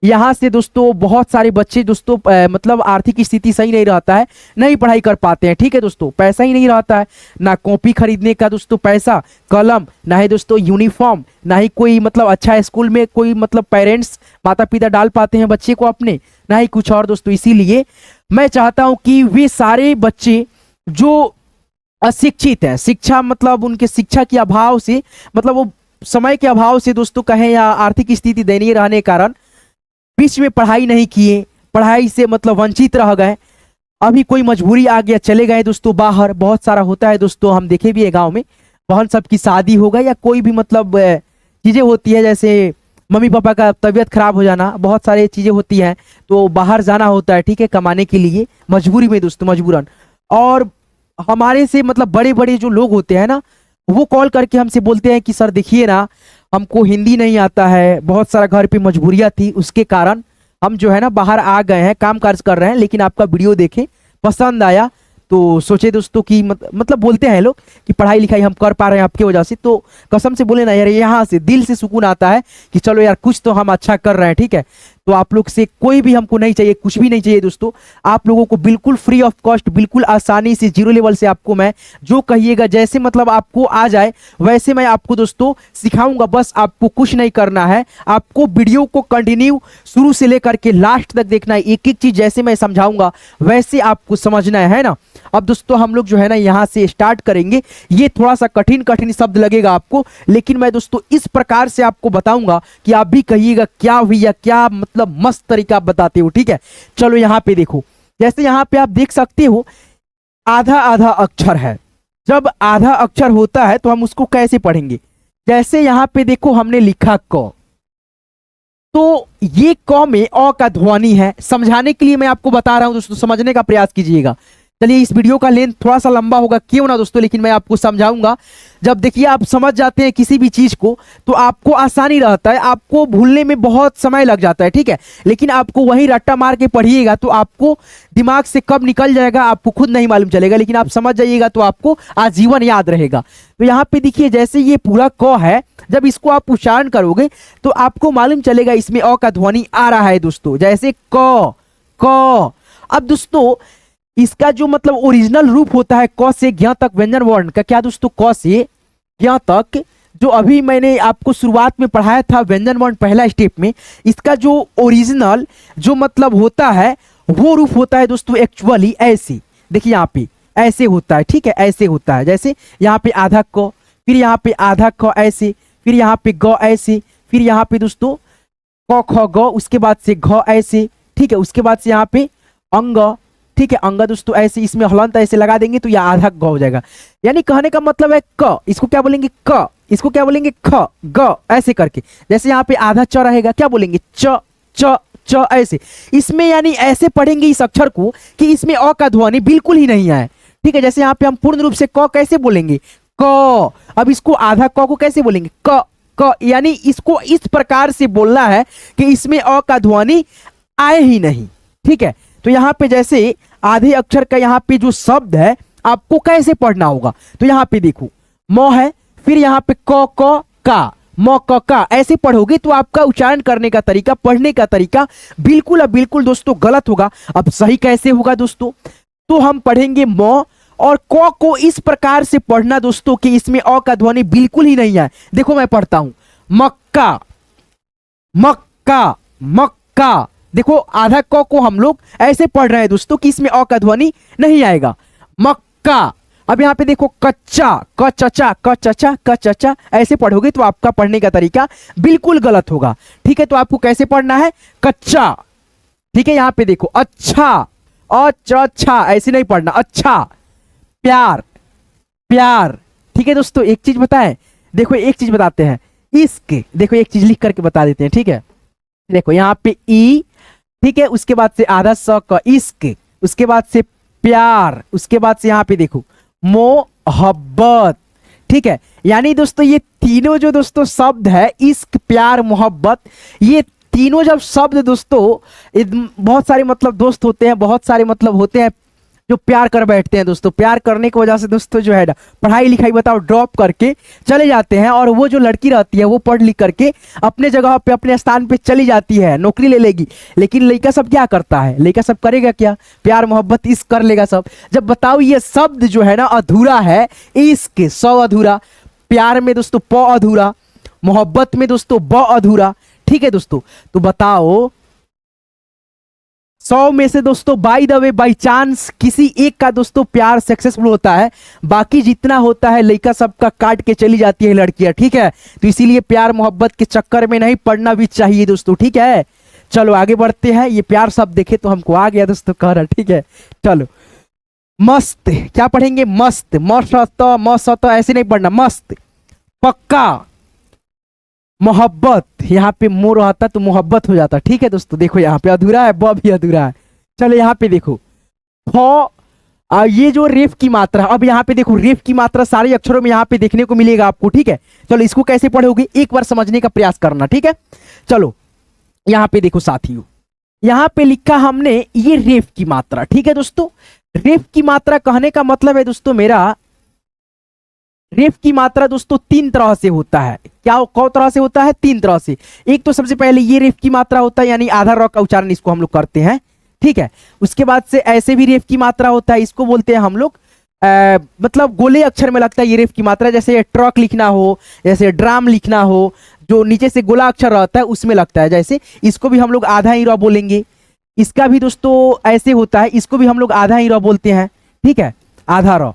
यहाँ से दोस्तों बहुत सारे बच्चे दोस्तों मतलब आर्थिक स्थिति सही नहीं रहता है, नहीं पढ़ाई कर पाते हैं, ठीक है दोस्तों। पैसा ही नहीं रहता है, ना कॉपी खरीदने का दोस्तों पैसा, कलम, ना ही दोस्तों यूनिफॉर्म, ना ही कोई मतलब अच्छा स्कूल में कोई मतलब पेरेंट्स माता पिता डाल पाते हैं बच्चे को अपने, ना ही कुछ और दोस्तों। इसीलिए मैं चाहता हूं कि वे सारे बच्चे जो अशिक्षित है, शिक्षा मतलब उनके शिक्षा के अभाव से, मतलब वो समय के अभाव से दोस्तों कहें या आर्थिक स्थिति दयनीय रहने के कारण बीच में पढ़ाई नहीं किए, पढ़ाई से मतलब वंचित रह गए, अभी कोई मजबूरी आ गया चले गए दोस्तों बाहर। बहुत सारा होता है दोस्तों, हम देखे भी है गांव में, बहन सबकी शादी हो गई या कोई भी मतलब चीजें होती है, जैसे मम्मी पापा का तबीयत खराब हो जाना, बहुत सारी चीजें होती हैं, तो बाहर जाना होता है, ठीक है, कमाने के लिए, मजबूरी में दोस्तों, मजबूरन। और हमारे से मतलब बड़े बड़े जो लोग होते हैं ना, वो कॉल करके हमसे बोलते हैं कि सर देखिए ना, हमको हिंदी नहीं आता है, बहुत सारा घर पे मजबूरियां थी, उसके कारण हम जो है ना बाहर आ गए हैं, काम काज कर रहे हैं, लेकिन आपका वीडियो देखे पसंद आया तो सोचे दोस्तों कि मतलब बोलते हैं लोग कि पढ़ाई लिखाई हम कर पा रहे हैं आपकी वजह से। तो कसम से बोले ना यार, यहाँ से दिल से सुकून आता है कि चलो यार कुछ तो हम अच्छा कर रहे हैं, ठीक है। तो आप लोग से कोई भी हमको नहीं चाहिए, कुछ भी नहीं चाहिए दोस्तों, आप लोगों को बिल्कुल फ्री ऑफ कॉस्ट, बिल्कुल आसानी से जीरो लेवल से आपको मैं जो कहिएगा, जैसे मतलब आपको आ जाए वैसे मैं आपको दोस्तों सिखाऊंगा। बस आपको कुछ नहीं करना है, आपको वीडियो को कंटिन्यू शुरू से लेकर के लास्ट तक देखना है, एक एक चीज जैसे मैं समझाऊंगा वैसे आपको समझना है ना। अब दोस्तों हम लोग जो है ना यहाँ से स्टार्ट करेंगे। ये थोड़ा सा कठिन कठिन शब्द लगेगा आपको, लेकिन मैं दोस्तों इस प्रकार से आपको बताऊंगा कि आप भी कहिएगा क्या भैया, क्या मतलब मस्त तरीका आप बताते हो, ठीक है। चलो यहाँ पे देखो, जैसे यहाँ पे आप देख सकते हो आधा आधा अक्षर है। जब आधा अक्षर होता है तो हम उसको कैसे पढ़ेंगे, जैसे यहाँ पे देखो हमने लिखा क, तो ये क में अ का ध्वनि है। समझाने के लिए मैं आपको बता रहा हूं दोस्तों, समझने का प्रयास कीजिएगा। चलिए इस वीडियो का लेंथ थोड़ा सा लंबा होगा क्यों ना दोस्तों, लेकिन मैं आपको समझाऊंगा। जब देखिए आप समझ जाते हैं किसी भी चीज को तो आपको आसानी रहता है, आपको भूलने में बहुत समय लग जाता है, ठीक है। लेकिन आपको वही रट्टा मार के पढ़िएगा तो आपको दिमाग से कब निकल जाएगा आपको खुद नहीं मालूम चलेगा, लेकिन आप समझ जाइएगा तो आपको आजीवन याद रहेगा। तो यहाँ पे देखिए जैसे ये पूरा क है, जब इसको आप उच्चारण करोगे तो आपको मालूम चलेगा इसमें अ का ध्वनि आ रहा है दोस्तों, जैसे क क। अब दोस्तों इसका जो मतलब ओरिजिनल रूप होता है क से ज्ञ तक व्यंजन वर्ण का, क्या दोस्तों, क से ज्ञ तक, जो अभी मैंने आपको शुरुआत में पढ़ाया था व्यंजन वर्ण पहला स्टेप में, इसका जो ओरिजिनल जो मतलब होता है वो रूप होता है दोस्तों एक्चुअली ऐसे। देखिए यहाँ पे ऐसे होता है, ठीक है, ऐसे होता है। जैसे यहाँ पे आधा क, फिर यहाँ पे आधा क ऐसे, फिर यहाँ पे ग ऐसे, फिर यहाँ पे दोस्तों क ख ग, उसके बाद से घ ऐसे, ठीक है, उसके बाद से यहाँ पे अंग, ठीक है, अंग दोस्तों ऐसे इसमें हलंत ऐसे लगा देंगे तो यह आधा ग हो जाएगा। यानी कहने का मतलब है क, इसको क्या बोलेंगे क, इसको क्या बोलेंगे ख, ग, ऐसे करके। जैसे यहाँ पे आधा च रहेगा, क्या बोलेंगे च च च, ऐसे। इसमें यानी ऐसे पढ़ेंगे इस अक्षर को कि इसमें अ का ध्वनि बिल्कुल ही नहीं आए, ठीक है। जैसे यहाँ पे हम पूर्ण रूप से क कैसे बोलेंगे क, अब इसको आधा क को कैसे बोलेंगे क क, यानी इसको इस प्रकार से बोलना है कि इसमें अ का ध्वनि आए ही नहीं, ठीक है। तो यहाँ पे जैसे आधे अक्षर का यहाँ पे जो शब्द है आपको कैसे पढ़ना होगा, तो यहाँ पे देखो म है, फिर यहाँ पे क क का, म क का, ऐसे पढ़ोगे तो आपका उच्चारण करने का तरीका, पढ़ने का तरीका बिल्कुल अब बिल्कुल दोस्तों गलत होगा। अब सही कैसे होगा दोस्तों, तो हम पढ़ेंगे म और क को इस प्रकार से पढ़ना दोस्तों कि इसमें अ का ध्वनि बिल्कुल ही नहीं है। देखो मैं पढ़ता हूं मक्का मक्का मक्का, देखो आधा क को हम लोग ऐसे पढ़ रहे हैं दोस्तों कि इसमें अ का ध्वनि नहीं आएगा, मक्का। अब यहाँ पे देखो कच्चा, क चचा क चचा क चचा, ऐसे पढ़ोगे तो आपका पढ़ने का तरीका बिल्कुल गलत होगा, ठीक है। तो आपको कैसे पढ़ना है कच्चा, ठीक है। यहाँ पे देखो अच्छा, अच्छा, ऐसे नहीं पढ़ना, अच्छा। प्यार प्यार, ठीक है दोस्तों। एक चीज बताएं, देखो एक चीज बताते हैं, इश्क, देखो एक चीज लिख करके बता देते हैं, ठीक है। देखो यहाँ पे ई, ठीक है, उसके बाद से आधा स क, इश्क, उसके बाद से प्यार, उसके बाद से यहाँ पे देखो मोहब्बत, ठीक है। यानी दोस्तों ये तीनों जो दोस्तों शब्द है इश्क प्यार मोहब्बत, ये तीनों जब शब्द दोस्तों बहुत सारे मतलब दोस्त होते हैं, बहुत सारे मतलब होते हैं जो प्यार कर बैठते हैं दोस्तों। प्यार करने की वजह से दोस्तों जो है ना पढ़ाई लिखाई बताओ ड्रॉप करके चले जाते हैं, और वो जो लड़की रहती है वो पढ़ लिख करके अपने जगह पे अपने स्थान पे चली जाती है, नौकरी ले लेगी। लेकिन लड़का सब क्या करता है, लड़का सब करेगा क्या, प्यार मोहब्बत इश्क कर लेगा सब। जब बताओ ये शब्द जो है ना अधूरा है, इश्क सौ अधूरा, प्यार में दोस्तों प अधूरा, मोहब्बत में दोस्तों ब अधूरा, ठीक है दोस्तों। तो बताओ 100 में से दोस्तों by the way by chance किसी एक का दोस्तों प्यार सक्सेसफुल होता है, बाकी जितना होता है लड़का सबका काट के चली जाती है लड़कियां, ठीक है। तो इसीलिए प्यार मोहब्बत के चक्कर में नहीं पड़ना भी चाहिए दोस्तों, ठीक है। चलो आगे बढ़ते हैं, ये प्यार शब्द देखे तो हमको आ गया दोस्तों कहना, ठीक है। चलो मस्त, क्या पढ़ेंगे मस्त, मस्त ऐसे नहीं पढ़ना, मस्त। पक्का, मोहब्बत, यहाँ पे मोर रहता तो मोहब्बत हो जाता, ठीक है दोस्तों। देखो यहाँ पे अधूरा है, ब भी अधूरा है। चलो यहाँ पे देखो ये जो रेफ की मात्रा, अब यहाँ पे देखो रेफ की मात्रा सारे अक्षरों में यहाँ पे देखने को मिलेगा आपको, ठीक है। चलो इसको कैसे पढ़ोगे एक बार समझने का प्रयास करना, ठीक है। चलो यहाँ पे देखो साथियों, यहाँ पे लिखा हमने ये रेफ की मात्रा, ठीक है दोस्तों। रेफ की मात्रा कहने का मतलब है दोस्तों मेरा, रेफ की मात्रा दोस्तों 3 तरह से होता है। क्या कौ तरह से होता है, 3 तरह से। एक तो सबसे पहले ये रेफ की मात्रा होता है, यानी आधा र का उच्चारण इसको हम लोग करते हैं, ठीक है। उसके बाद से ऐसे भी रेफ की मात्रा होता है, इसको बोलते हैं हम लोग मतलब गोले अक्षर में लगता है ये रेफ की मात्रा, जैसे ट्रक लिखना हो, जैसे ड्राम लिखना हो, जो नीचे से गोला अक्षर रहता है उसमें लगता है, जैसे इसको भी हम लोग आधा ही र बोलेंगे। इसका भी दोस्तों ऐसे होता है, इसको भी हम लोग आधा ही र बोलते हैं, ठीक है, आधा र।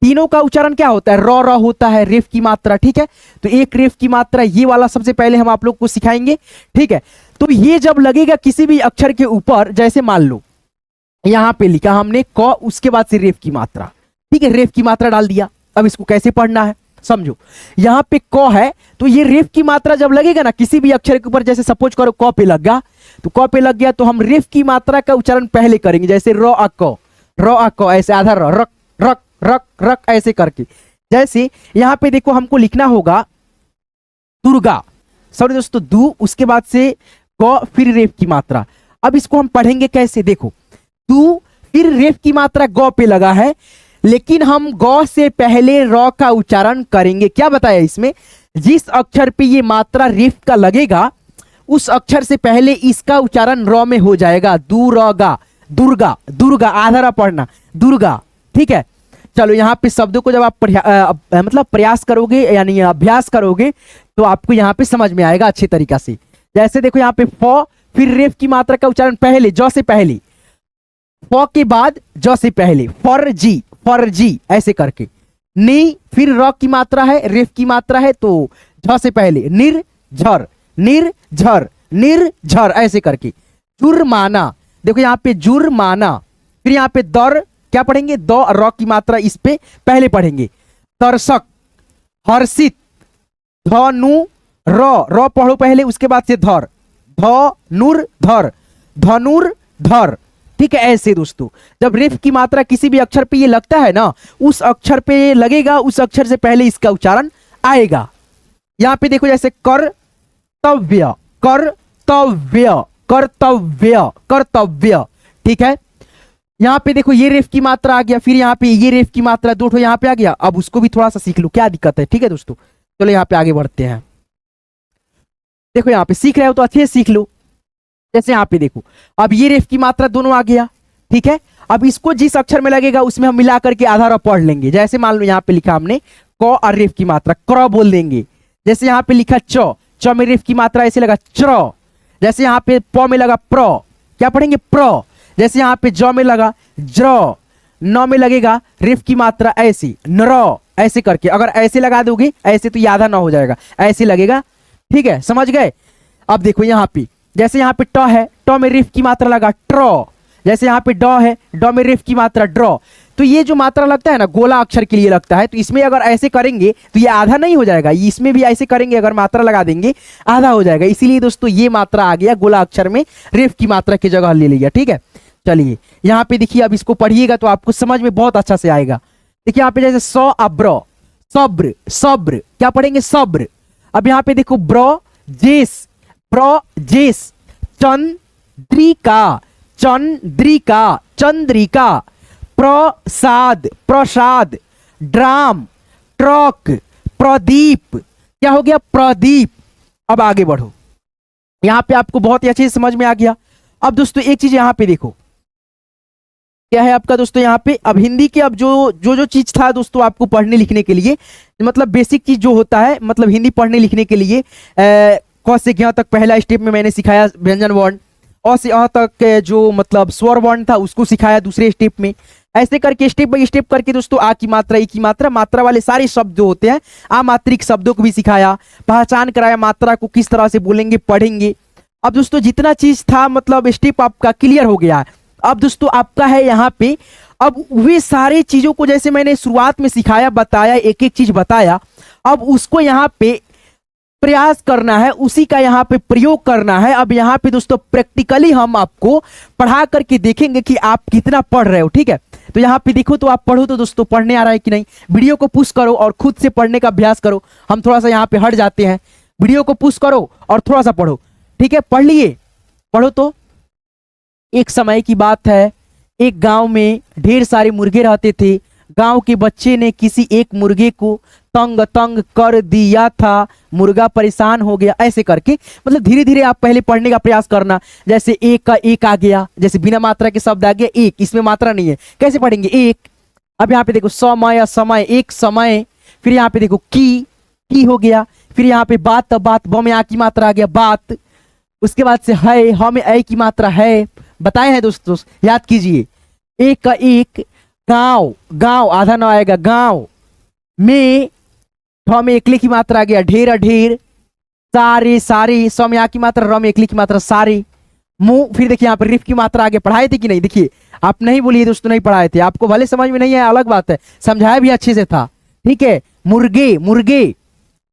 तीनों का उच्चारण क्या होता है, र र होता है रेफ की मात्रा, ठीक है। तो एक रेफ की मात्रा ये वाला सबसे पहले हम आप लोग को सिखाएंगे, ठीक है। तो ये जब लगेगा किसी भी अक्षर के ऊपर, जैसे मान लो यहां पे लिखा हमने क, उसके बाद से रेफ की मात्रा, ठीक है, रेफ की मात्रा डाल दिया। अब इसको कैसे पढ़ना है समझो, यहाँ पे क है तो ये रेफ की मात्रा जब लगेगा ना किसी भी अक्षर के ऊपर, जैसे सपोज करो क पे लग गया, तो क पे लग गया तो हम रेफ की मात्रा का उच्चारण पहले करेंगे, जैसे र आ क, ऐसे आधा र, रक रक रक रक ऐसे करके। जैसे यहाँ पे देखो हमको लिखना होगा दुर्गा, सॉरी दोस्तों दू, उसके बाद से क, फिर रेफ की मात्रा। अब इसको हम पढ़ेंगे कैसे, देखो दू फिर रेफ की मात्रा ग पे लगा है, लेकिन हम ग से पहले र का उच्चारण करेंगे। क्या बताया इसमें, जिस अक्षर पे ये मात्रा रेफ का लगेगा उस अक्षर से पहले इसका उच्चारण र में हो जाएगा, दुर्गा, दुर्गा, दुर्गा, आधा र पढ़ना, दुर्गा, ठीक है। चलो यहाँ पे शब्दों को जब आप मतलब प्रयास करोगे यानी अभ्यास करोगे तो आपको यहाँ पे समझ में आएगा अच्छे तरीका से। जैसे देखो यहाँ पे फ, फिर रेफ की मात्रा का उच्चारण पहले ज से पहले, फ के बाद ज से पहले, फर्जी, फर्जी ऐसे करके। नी फिर र की मात्रा है, रेफ की मात्रा है तो झ से पहले, निर्झर, निर्झर, निर्झर ऐसे करके। जुर्माना, देखो यहाँ पे जुर्माना, फिर यहाँ पे दर, क्या पढ़ेंगे, द र की मात्रा इस पे पहले पढ़ेंगे। दर्शक, हर्षित, धनु र पढ़ो पहले, उसके बाद से धर, धनुर्धर, धनुर्धर, ठीक है। ऐसे दोस्तों जब रेफ की मात्रा किसी भी अक्षर पे ये लगता है ना, उस अक्षर पे लगेगा, उस अक्षर से पहले इसका उच्चारण आएगा। यहां पे देखो जैसे कर्तव्य, कर्तव्य, कर्तव्य, कर्तव्य, ठीक है। यहां पे देखो ये रेफ की मात्रा आ गया, फिर यहाँ पे ये रेफ की मात्रा दो ठो यहाँ पे आ गया। अब उसको भी थोड़ा सा सीख लो, क्या दिक्कत है, ठीक है दोस्तों। चलो यहाँ पे आगे बढ़ते हैं। देखो यहाँ पे सीख रहे हो तो अच्छे से सीख लो। जैसे यहाँ पे देखो, अब ये रेफ की मात्रा दोनों आ गया, ठीक है। अब इसको जिस अक्षर में लगेगा उसमें हम मिला करके आधा र पढ़ लेंगे। जैसे मान लो यहाँ पे लिखा हमने क और रेफ की मात्रा, क्र बोल देंगे। जैसे यहाँ पे लिखा च में रेफ की मात्रा ऐसे लगा च्र। जैसे यहाँ पे प में लगा प्र, क्या पढ़ेंगे, प्र। जैसे यहाँ पे ज में लगा ज्र, न में लगेगा रेफ की मात्रा ऐसी नर, ऐसे करके। अगर ऐसे लगा दोगे ऐसे तो ये आधा न हो जाएगा, ऐसे लगेगा, ठीक है, समझ गए। अब देखो यहाँ पे, जैसे यहाँ पे ट है, ट में रेफ की मात्रा लगा ट्र। जैसे यहाँ पे ड है, ड में रेफ की मात्रा ड्र। तो ये जो मात्रा लगता है ना, गोला अक्षर के लिए लगता है, तो इसमें अगर ऐसे करेंगे तो ये आधा नहीं हो जाएगा, इसमें भी ऐसे करेंगे अगर मात्रा लगा देंगे आधा हो जाएगा। इसीलिए दोस्तों ये मात्रा आ गया गोला अक्षर में, रेफ की मात्रा की जगह ले लिया, ठीक है। चलिए यहाँ पे देखिए, अब इसको पढ़िएगा तो आपको समझ में बहुत अच्छा से आएगा। देखिए यहाँ पे जैसे स अब्र, सब्र, सब्र, क्या पढ़ेंगे, सब्र। अब यहाँ पे देखो ब्र जेस, ब्र जेस, चंद्रिका, चंद्रिका, चंद्रिका, प्रसाद, प्रसाद, ड्राम, ट्रक, प्रदीप, क्या हो गया, प्रदीप। अब आगे बढ़ो, यहां पे आपको बहुत ही अच्छे से समझ में आ गया। अब दोस्तों एक चीज यहां पे देखो, क्या है आपका दोस्तों यहाँ पे, अब हिंदी के अब जो चीज था दोस्तों आपको पढ़ने लिखने के लिए, मतलब बेसिक चीज जो होता है, मतलब हिंदी पढ़ने लिखने के लिए क से ज्ञ तक पहला स्टेप में मैंने सिखाया व्यंजन वर्ण, अ से अ तक जो मतलब स्वर वर्ण था उसको सिखाया दूसरे स्टेप में। ऐसे करके स्टेप बाय स्टेप करके दोस्तों आ की मात्रा, ई की मात्रा, मात्रा वाले सारे शब्द जो होते हैं, अमात्रिक शब्दों को भी सिखाया, पहचान कराया, मात्रा को किस तरह से बोलेंगे, पढ़ेंगे। अब दोस्तों जितना चीज था मतलब स्टेप आपका क्लियर हो गया है। अब दोस्तों आपका है यहाँ पे, अब वे सारे चीजों को जैसे मैंने शुरुआत में सिखाया, बताया, एक एक चीज बताया, अब उसको यहाँ पे प्रयास करना है, उसी का यहाँ पे प्रयोग करना है। अब यहाँ पे दोस्तों प्रैक्टिकली हम आपको पढ़ा करके देखेंगे कि आप कितना पढ़ रहे हो, ठीक है। तो यहाँ पे देखो तो आप पढ़ो तो दोस्तों पढ़ने आ रहा है कि नहीं, वीडियो को पुश करो और खुद से पढ़ने का अभ्यास करो। हम थोड़ा सा यहाँ पे हट जाते हैं, वीडियो को पुश करो और थोड़ा सा पढ़ो, ठीक है। पढ़ लिए, पढ़ो तो। एक समय की बात है, एक गांव में ढेर सारे मुर्गे रहते थे। गांव के बच्चे ने किसी एक मुर्गे को तंग तंग कर दिया था, मुर्गा परेशान हो गया। ऐसे करके मतलब धीरे धीरे आप पहले पढ़ने का प्रयास करना। जैसे एक का एक आ गया, जैसे बिना मात्रा के शब्द आ गया एक, इसमें मात्रा नहीं है, कैसे पढ़ेंगे, एक। अब यहाँ पे देखो समय, समय, एक समय। फिर यहाँ पे देखो की हो गया। फिर यहाँ पे बात, बात, ब में आ की मात्रा आ गया, बात। उसके बाद से है, ह में ऐ की मात्रा है, बताए हैं दोस्तों, याद कीजिए। एक का एक, गांव, गांव आधा ना आएगा, गांव में, ठ में एकली की मात्रा आ गया, ढेर, ढेर, सारे, सारे, स में आ की मात्रा, र में एकली की मात्रा, सारे, मुंह। फिर देखिए यहाँ पर रिफ की मात्रा आगे, पढ़ाए थे कि नहीं, देखिए आप नहीं बोलिए दोस्तों, नहीं पढ़ाए थे, आपको भले समझ में नहीं आया अलग बात है, समझाया भी अच्छे से था, ठीक है। मुर्गे, मुर्गे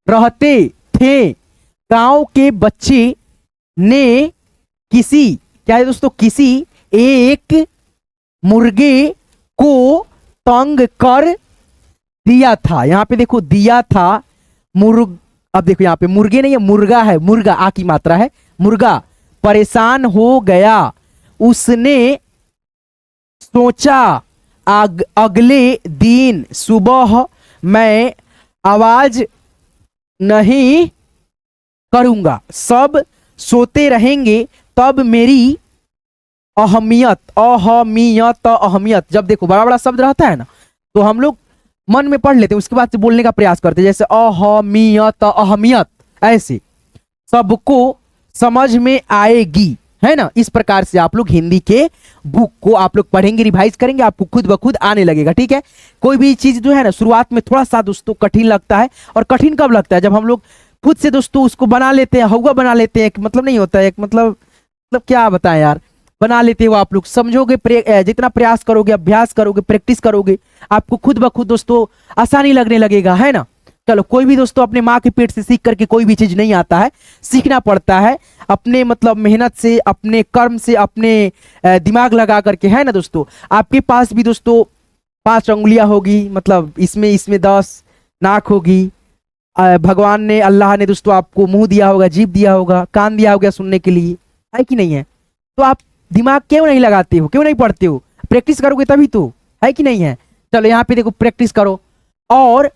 रहते थे, गांव के बच्चे ने किसी, क्या है दोस्तों, किसी एक मुर्गे को तंग कर दिया था। यहाँ पे देखो दिया था, अब देखो यहाँ पे मुर्गे नहीं है, मुर्गा है, मुर्गा आ की मात्रा है, मुर्गा परेशान हो गया। उसने सोचा अगले दिन सुबह मैं आवाज नहीं करूंगा, सब सोते रहेंगे, तब मेरी अहमियत, अहमियत, अहमियत। जब देखो बड़ा बड़ा शब्द रहता है ना, तो हम लोग मन में पढ़ लेते हैं, उसके बाद से बोलने का प्रयास करते हैं। जैसे अहमियत, अहमियत, ऐसे सबको समझ में आएगी, है ना। इस प्रकार से आप लोग हिंदी के बुक को आप लोग पढ़ेंगे, रिवाइज करेंगे, आपको खुद ब खुद आने लगेगा, ठीक है। कोई भी चीज जो है ना शुरुआत में थोड़ा सा दोस्तों कठिन लगता है, और कठिन कब लगता है, जब हम लोग खुद से दोस्तों उसको बना लेते हैं, हवा बना लेते हैं, मतलब नहीं होता है, मतलब क्या बताएं यार, बना लेते हो आप लोग। समझोगे, जितना प्रयास करोगे, अभ्यास करोगे, प्रैक्टिस करोगे, आपको खुद ब खुद दोस्तों आसानी लगने लगेगा, है ना। चलो, कोई भी दोस्तों अपने माँ के पेट से सीख करके कोई भी चीज नहीं आता है, सीखना पड़ता है अपने मतलब मेहनत से, अपने कर्म से, अपने दिमाग लगा करके, है ना दोस्तों। आपके पास भी दोस्तों 5 उंगलियां होगी, मतलब इसमें इसमें 10 नाक होगी। भगवान ने, अल्लाह ने दोस्तों आपको मुंह दिया होगा, जीभ दिया होगा, कान दिया होगा सुनने के लिए, है कि नहीं है। तो आप दिमाग क्यों नहीं लगाते हो, क्यों नहीं पढ़ते हो? प्रैक्टिस करोगे तभी तो, है कि नहीं है। चलो यहाँ पे देखो, प्रैक्टिस करो। और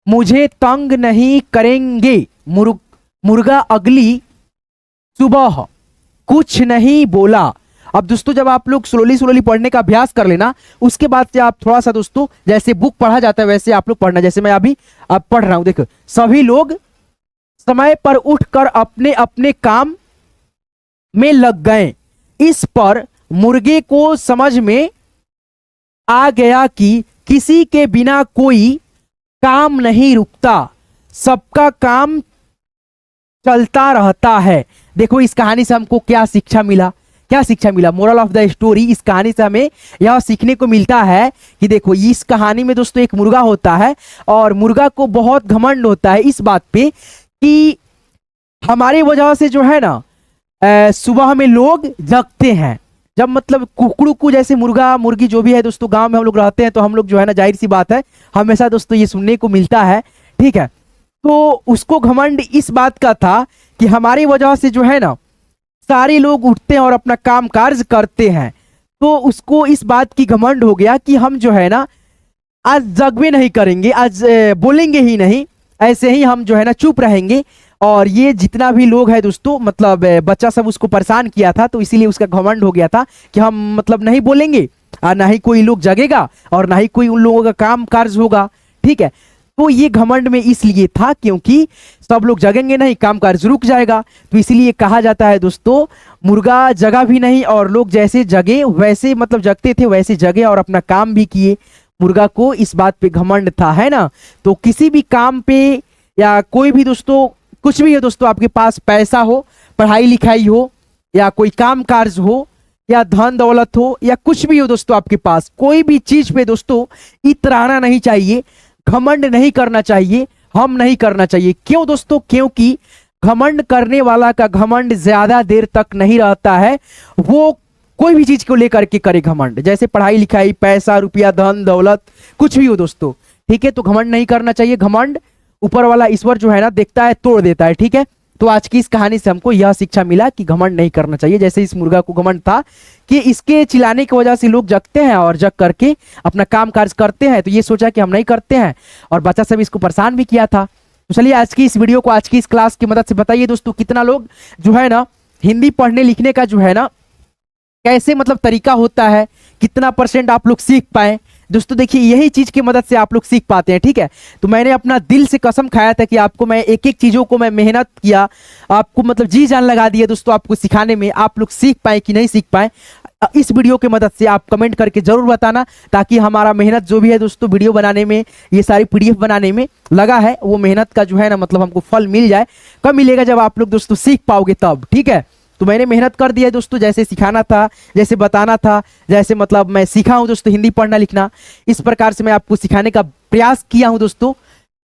मुझे तंग नहीं करेंगे मुर्गा अगली सुबह कुछ नहीं बोला। अब दोस्तों जब आप लोग स्लोली स्लोली पढ़ने का अभ्यास कर लेना, उसके बाद से आप थोड़ा सा दोस्तों, जैसे बुक पढ़ा जाता है वैसे आप लोग पढ़ना। जैसे मैं अभी अब पढ़ रहा हूं, देखो, सभी लोग समय पर उठकर अपने अपने काम में लग गए। इस पर मुर्गे को समझ में आ गया कि किसी के बिना कोई काम नहीं रुकता, सबका काम चलता रहता है। देखो इस कहानी से हमको क्या शिक्षा मिला, क्या शिक्षा मिला? मोरल ऑफ द स्टोरी, इस कहानी से हमें यह सीखने को मिलता है कि देखो, इस कहानी में दोस्तों एक मुर्गा होता है और मुर्गा को बहुत घमंड होता है इस बात पे कि हमारी वजह से जो है ना सुबह में लोग जगते हैं। जब मतलब कुकड़ू को जैसे मुर्गा मुर्गी जो भी है दोस्तों, गांव में हम लोग रहते हैं तो हम लोग जो है ना, जाहिर सी बात है, हमेशा दोस्तों ये सुनने को मिलता है, ठीक है। तो उसको घमंड इस बात का था कि हमारी वजह से जो है ना सारे लोग उठते हैं और अपना काम कार्य करते हैं। तो उसको इस बात की घमंड हो गया कि हम जो है ना आज जगवे नहीं करेंगे, आज बोलेंगे ही नहीं, ऐसे ही हम जो है ना चुप रहेंगे। और ये जितना भी लोग है दोस्तों, मतलब बच्चा सब उसको परेशान किया था, तो इसीलिए उसका घमंड हो गया था कि हम मतलब नहीं बोलेंगे और ना ही कोई लोग जगेगा और ना ही कोई उन लोगों का काम कार्य होगा, ठीक है। तो ये घमंड में इसलिए था क्योंकि सब लोग जगेंगे नहीं, काम कार्य रुक जाएगा। तो इसलिए कहा जाता है दोस्तों, मुर्गा जगा भी नहीं और लोग जैसे जगे वैसे, मतलब जगते थे वैसे जगे और अपना काम भी किए। मुर्गा को इस बात पे घमंड था, है ना। तो किसी भी काम पे या कोई भी दोस्तों, कुछ भी हो दोस्तों, आपके पास पैसा हो, पढ़ाई लिखाई हो, या कोई काम कार्य हो, या धन दौलत हो, या कुछ भी हो दोस्तों, आपके पास कोई भी चीज पे दोस्तों इतराना नहीं चाहिए, घमंड नहीं करना चाहिए, हम नहीं करना चाहिए। क्यों दोस्तों? क्योंकि घमंड करने वाला का घमंड ज्यादा देर तक नहीं रहता है। वो कोई भी चीज को लेकर के करे घमंड, जैसे पढ़ाई लिखाई, पैसा रुपया, धन दौलत, कुछ भी हो दोस्तों, ठीक है। तो घमंड नहीं करना चाहिए। घमंड ऊपर वाला ईश्वर जो है ना देखता है, तोड़ देता है, ठीक है। तो आज की इस कहानी से हमको यह शिक्षा मिला कि घमंड नहीं करना चाहिए। जैसे इस मुर्गा को घमंड था कि इसके चिल्लाने की वजह से लोग जगते हैं और जग करके अपना काम कार्य करते हैं, तो ये सोचा कि हम नहीं करते हैं, और बच्चा सब इसको परेशान भी किया था। तो चलिए आज की इस वीडियो को, आज की इस क्लास की मदद से बताइए दोस्तों, कितना लोग जो है ना हिंदी पढ़ने लिखने का जो है ना कैसे मतलब तरीका होता है, कितना % आप लोग सीख पाए दोस्तों। देखिए यही चीज की मदद से आप लोग सीख पाते हैं, ठीक है। तो मैंने अपना दिल से कसम खाया था कि आपको मैं एक एक चीजों को मैं मेहनत किया, आपको मतलब जी जान लगा दिया दोस्तों आपको सिखाने में। आप लोग सीख पाए कि नहीं सीख पाए, इस वीडियो की मदद से आप कमेंट करके जरूर बताना, ताकि हमारा मेहनत जो भी है दोस्तों वीडियो बनाने में, ये सारी PDF बनाने में लगा है, वो मेहनत का जो है ना मतलब हमको फल मिल जाए। कब मिलेगा? जब आप लोग दोस्तों सीख पाओगे तब, ठीक है। तो मैंने मेहनत कर दिया दोस्तों, जैसे सिखाना था, जैसे बताना था, जैसे मतलब मैं सीखा हूं दोस्तों हिंदी पढ़ना लिखना, इस प्रकार से मैं आपको सिखाने का प्रयास किया हूं दोस्तों।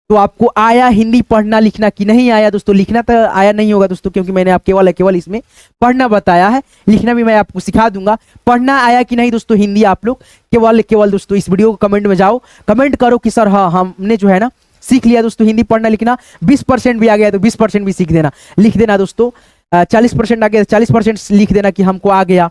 तो आपको आया हिंदी पढ़ना लिखना कि नहीं आया दोस्तों? लिखना तो आया नहीं होगा दोस्तों, क्योंकि मैंने आप केवल इसमें पढ़ना बताया है, लिखना भी मैं आपको सिखा दूंगा। पढ़ना आया कि नहीं दोस्तों हिंदी? आप लोग केवल दोस्तों इस वीडियो को कमेंट में जाओ, कमेंट करो कि सर हाँ हमने जो है ना सीख लिया दोस्तों हिंदी पढ़ना लिखना। 20% भी आ गया तो 20% भी सीख देना, लिख देना दोस्तों। 40% आ गया 40% लिख देना कि हमको आ गया।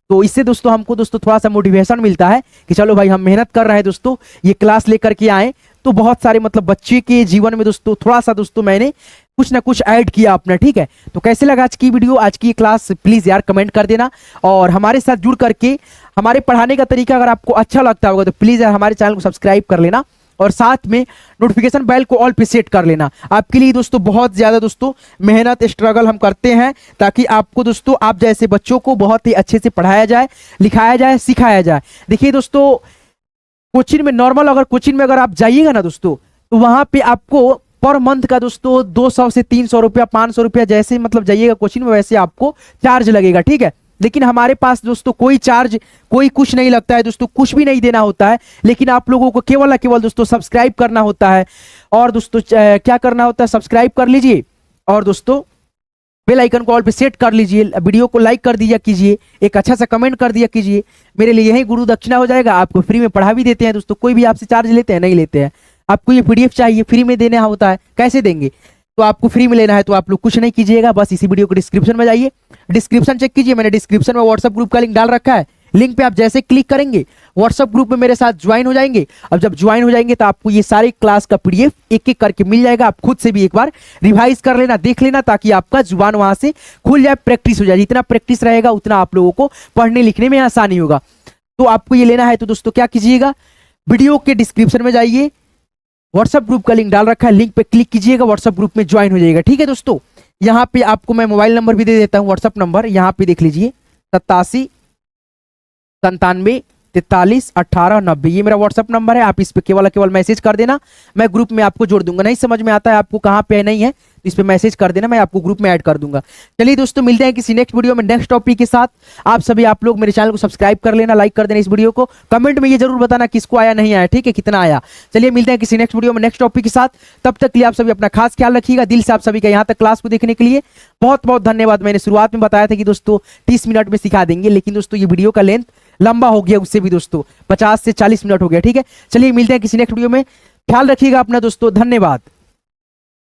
तो इससे दोस्तों हमको दोस्तों थोड़ा सा मोटिवेशन मिलता है कि चलो भाई हम मेहनत कर रहे हैं दोस्तों, ये क्लास लेकर के आए। तो बहुत सारे मतलब बच्चे के जीवन में दोस्तों थोड़ा सा दोस्तों मैंने कुछ ना कुछ ऐड किया अपना, ठीक है। तो कैसे लगा आज की वीडियो, आज की क्लास, प्लीज यार कमेंट कर देना। और हमारे साथ जुड़ करके हमारे पढ़ाने का तरीका अगर आपको अच्छा लगता होगा तो प्लीज यार हमारे चैनल को सब्सक्राइब कर लेना, और साथ में नोटिफिकेशन बेल को ऑल पे सेट कर लेना। आपके लिए दोस्तों बहुत ज्यादा दोस्तों मेहनत स्ट्रगल हम करते हैं, ताकि आपको दोस्तों आप जैसे बच्चों को बहुत ही अच्छे से पढ़ाया जाए, लिखाया जाए, सिखाया जाए। देखिए दोस्तों कोचिंग में नॉर्मल अगर कोचिंग में अगर आप जाइएगा ना दोस्तों, तो वहां पे आपको पर मंथ का दोस्तों 200 से 300 रुपया, 500 रुपया, जैसे मतलब जाइएगा कोचिंग में वैसे आपको चार्ज लगेगा, ठीक है। लेकिन हमारे पास दोस्तों कोई चार्ज, कोई कुछ नहीं लगता है दोस्तों, कुछ भी नहीं देना होता है। लेकिन आप लोगों को केवल केवल दोस्तों सब्सक्राइब करना होता है। और दोस्तों क्या करना होता है, सब्सक्राइब कर लीजिए और दोस्तों बेल आइकन को ऑल पे सेट कर लीजिए, वीडियो को लाइक कर दिया कीजिए, एक अच्छा सा कमेंट कर दिया कीजिए। मेरे लिए यही गुरु दक्षिणा हो जाएगा। आपको फ्री में पढ़ा भी देते हैं दोस्तों, कोई भी आपसे चार्ज लेते हैं? नहीं लेते हैं। आपको ये पीडीएफ चाहिए, फ्री में देना होता है, कैसे देंगे? तो आपको फ्री में लेना है तो आप लोग कुछ नहीं कीजिएगा, बस इसी वीडियो को डिस्क्रिप्शन में जाइए, डिस्क्रिप्शन चेक कीजिए, मैंने डिस्क्रिप्शन में व्हाट्सएप ग्रुप का लिंक डाल रखा है। लिंक पे आप जैसे क्लिक करेंगे व्हाट्सएप ग्रुप में मेरे साथ ज्वाइन हो जाएंगे। अब जब ज्वाइन हो जाएंगे तो आपको ये सारी क्लास का पीडीएफ एक एक करके मिल जाएगा। आप खुद से भी एक बार रिवाइज कर लेना, देख लेना, ताकि आपका जुबान वहां से खुल जाए, प्रैक्टिस हो जाए। जितना प्रैक्टिस रहेगा उतना आप लोगों को पढ़ने लिखने में आसानी होगा। तो आपको ये लेना है तो दोस्तों क्या कीजिएगा, वीडियो के डिस्क्रिप्शन में जाइए, व्हाट्सएप ग्रुप का लिंक डाल रखा है, लिंक पे क्लिक कीजिएगा, व्हाट्सएप ग्रुप में ज्वाइन हो जाएगा। ठीक है दोस्तों, यहाँ पे आपको मैं मोबाइल नंबर भी दे देता हूँ, व्हाट्सएप नंबर यहाँ पे देख लीजिए, 87 97 43 18 90, ये मेरा व्हाट्सएप नंबर है। आप इस पे केवल केवल मैसेज कर देना, मैं ग्रुप में आपको जोड़ दूंगा। नहीं समझ में आता है आपको कहाँ पे नहीं है तो इस पे मैसेज कर देना, मैं आपको ग्रुप में ऐड कर दूंगा। चलिए दोस्तों, मिलते हैं किसी नेक्स्ट वीडियो में नेक्स्ट टॉपिक के साथ। आप लोग मेरे चैनल को सब्सक्राइब कर लेना, लाइक कर देना इस वीडियो को, कमेंट में ये जरूर बताना किसको आया नहीं आया, ठीक है, कितना आया। चलिए मिलते हैं किसी नेक्स्ट वीडियो में नेक्स्ट टॉपिक के साथ। तब तक के लिए आप सभी अपना खास ख्याल रखिएगा। दिल से आप सभी का यहाँ तक क्लास को देखने के लिए बहुत बहुत धन्यवाद। मैंने शुरुआत में बताया था कि दोस्तों 30 मिनट में सिखा देंगे, लेकिन दोस्तों ये वीडियो का लेंथ लंबा हो गया, उससे भी दोस्तों 50 से 40 मिनट हो गया। ठीक है, चलिए मिलते हैं किसी नेक्स्ट वीडियो में, ख्याल रखिएगा अपना दोस्तों, धन्यवाद।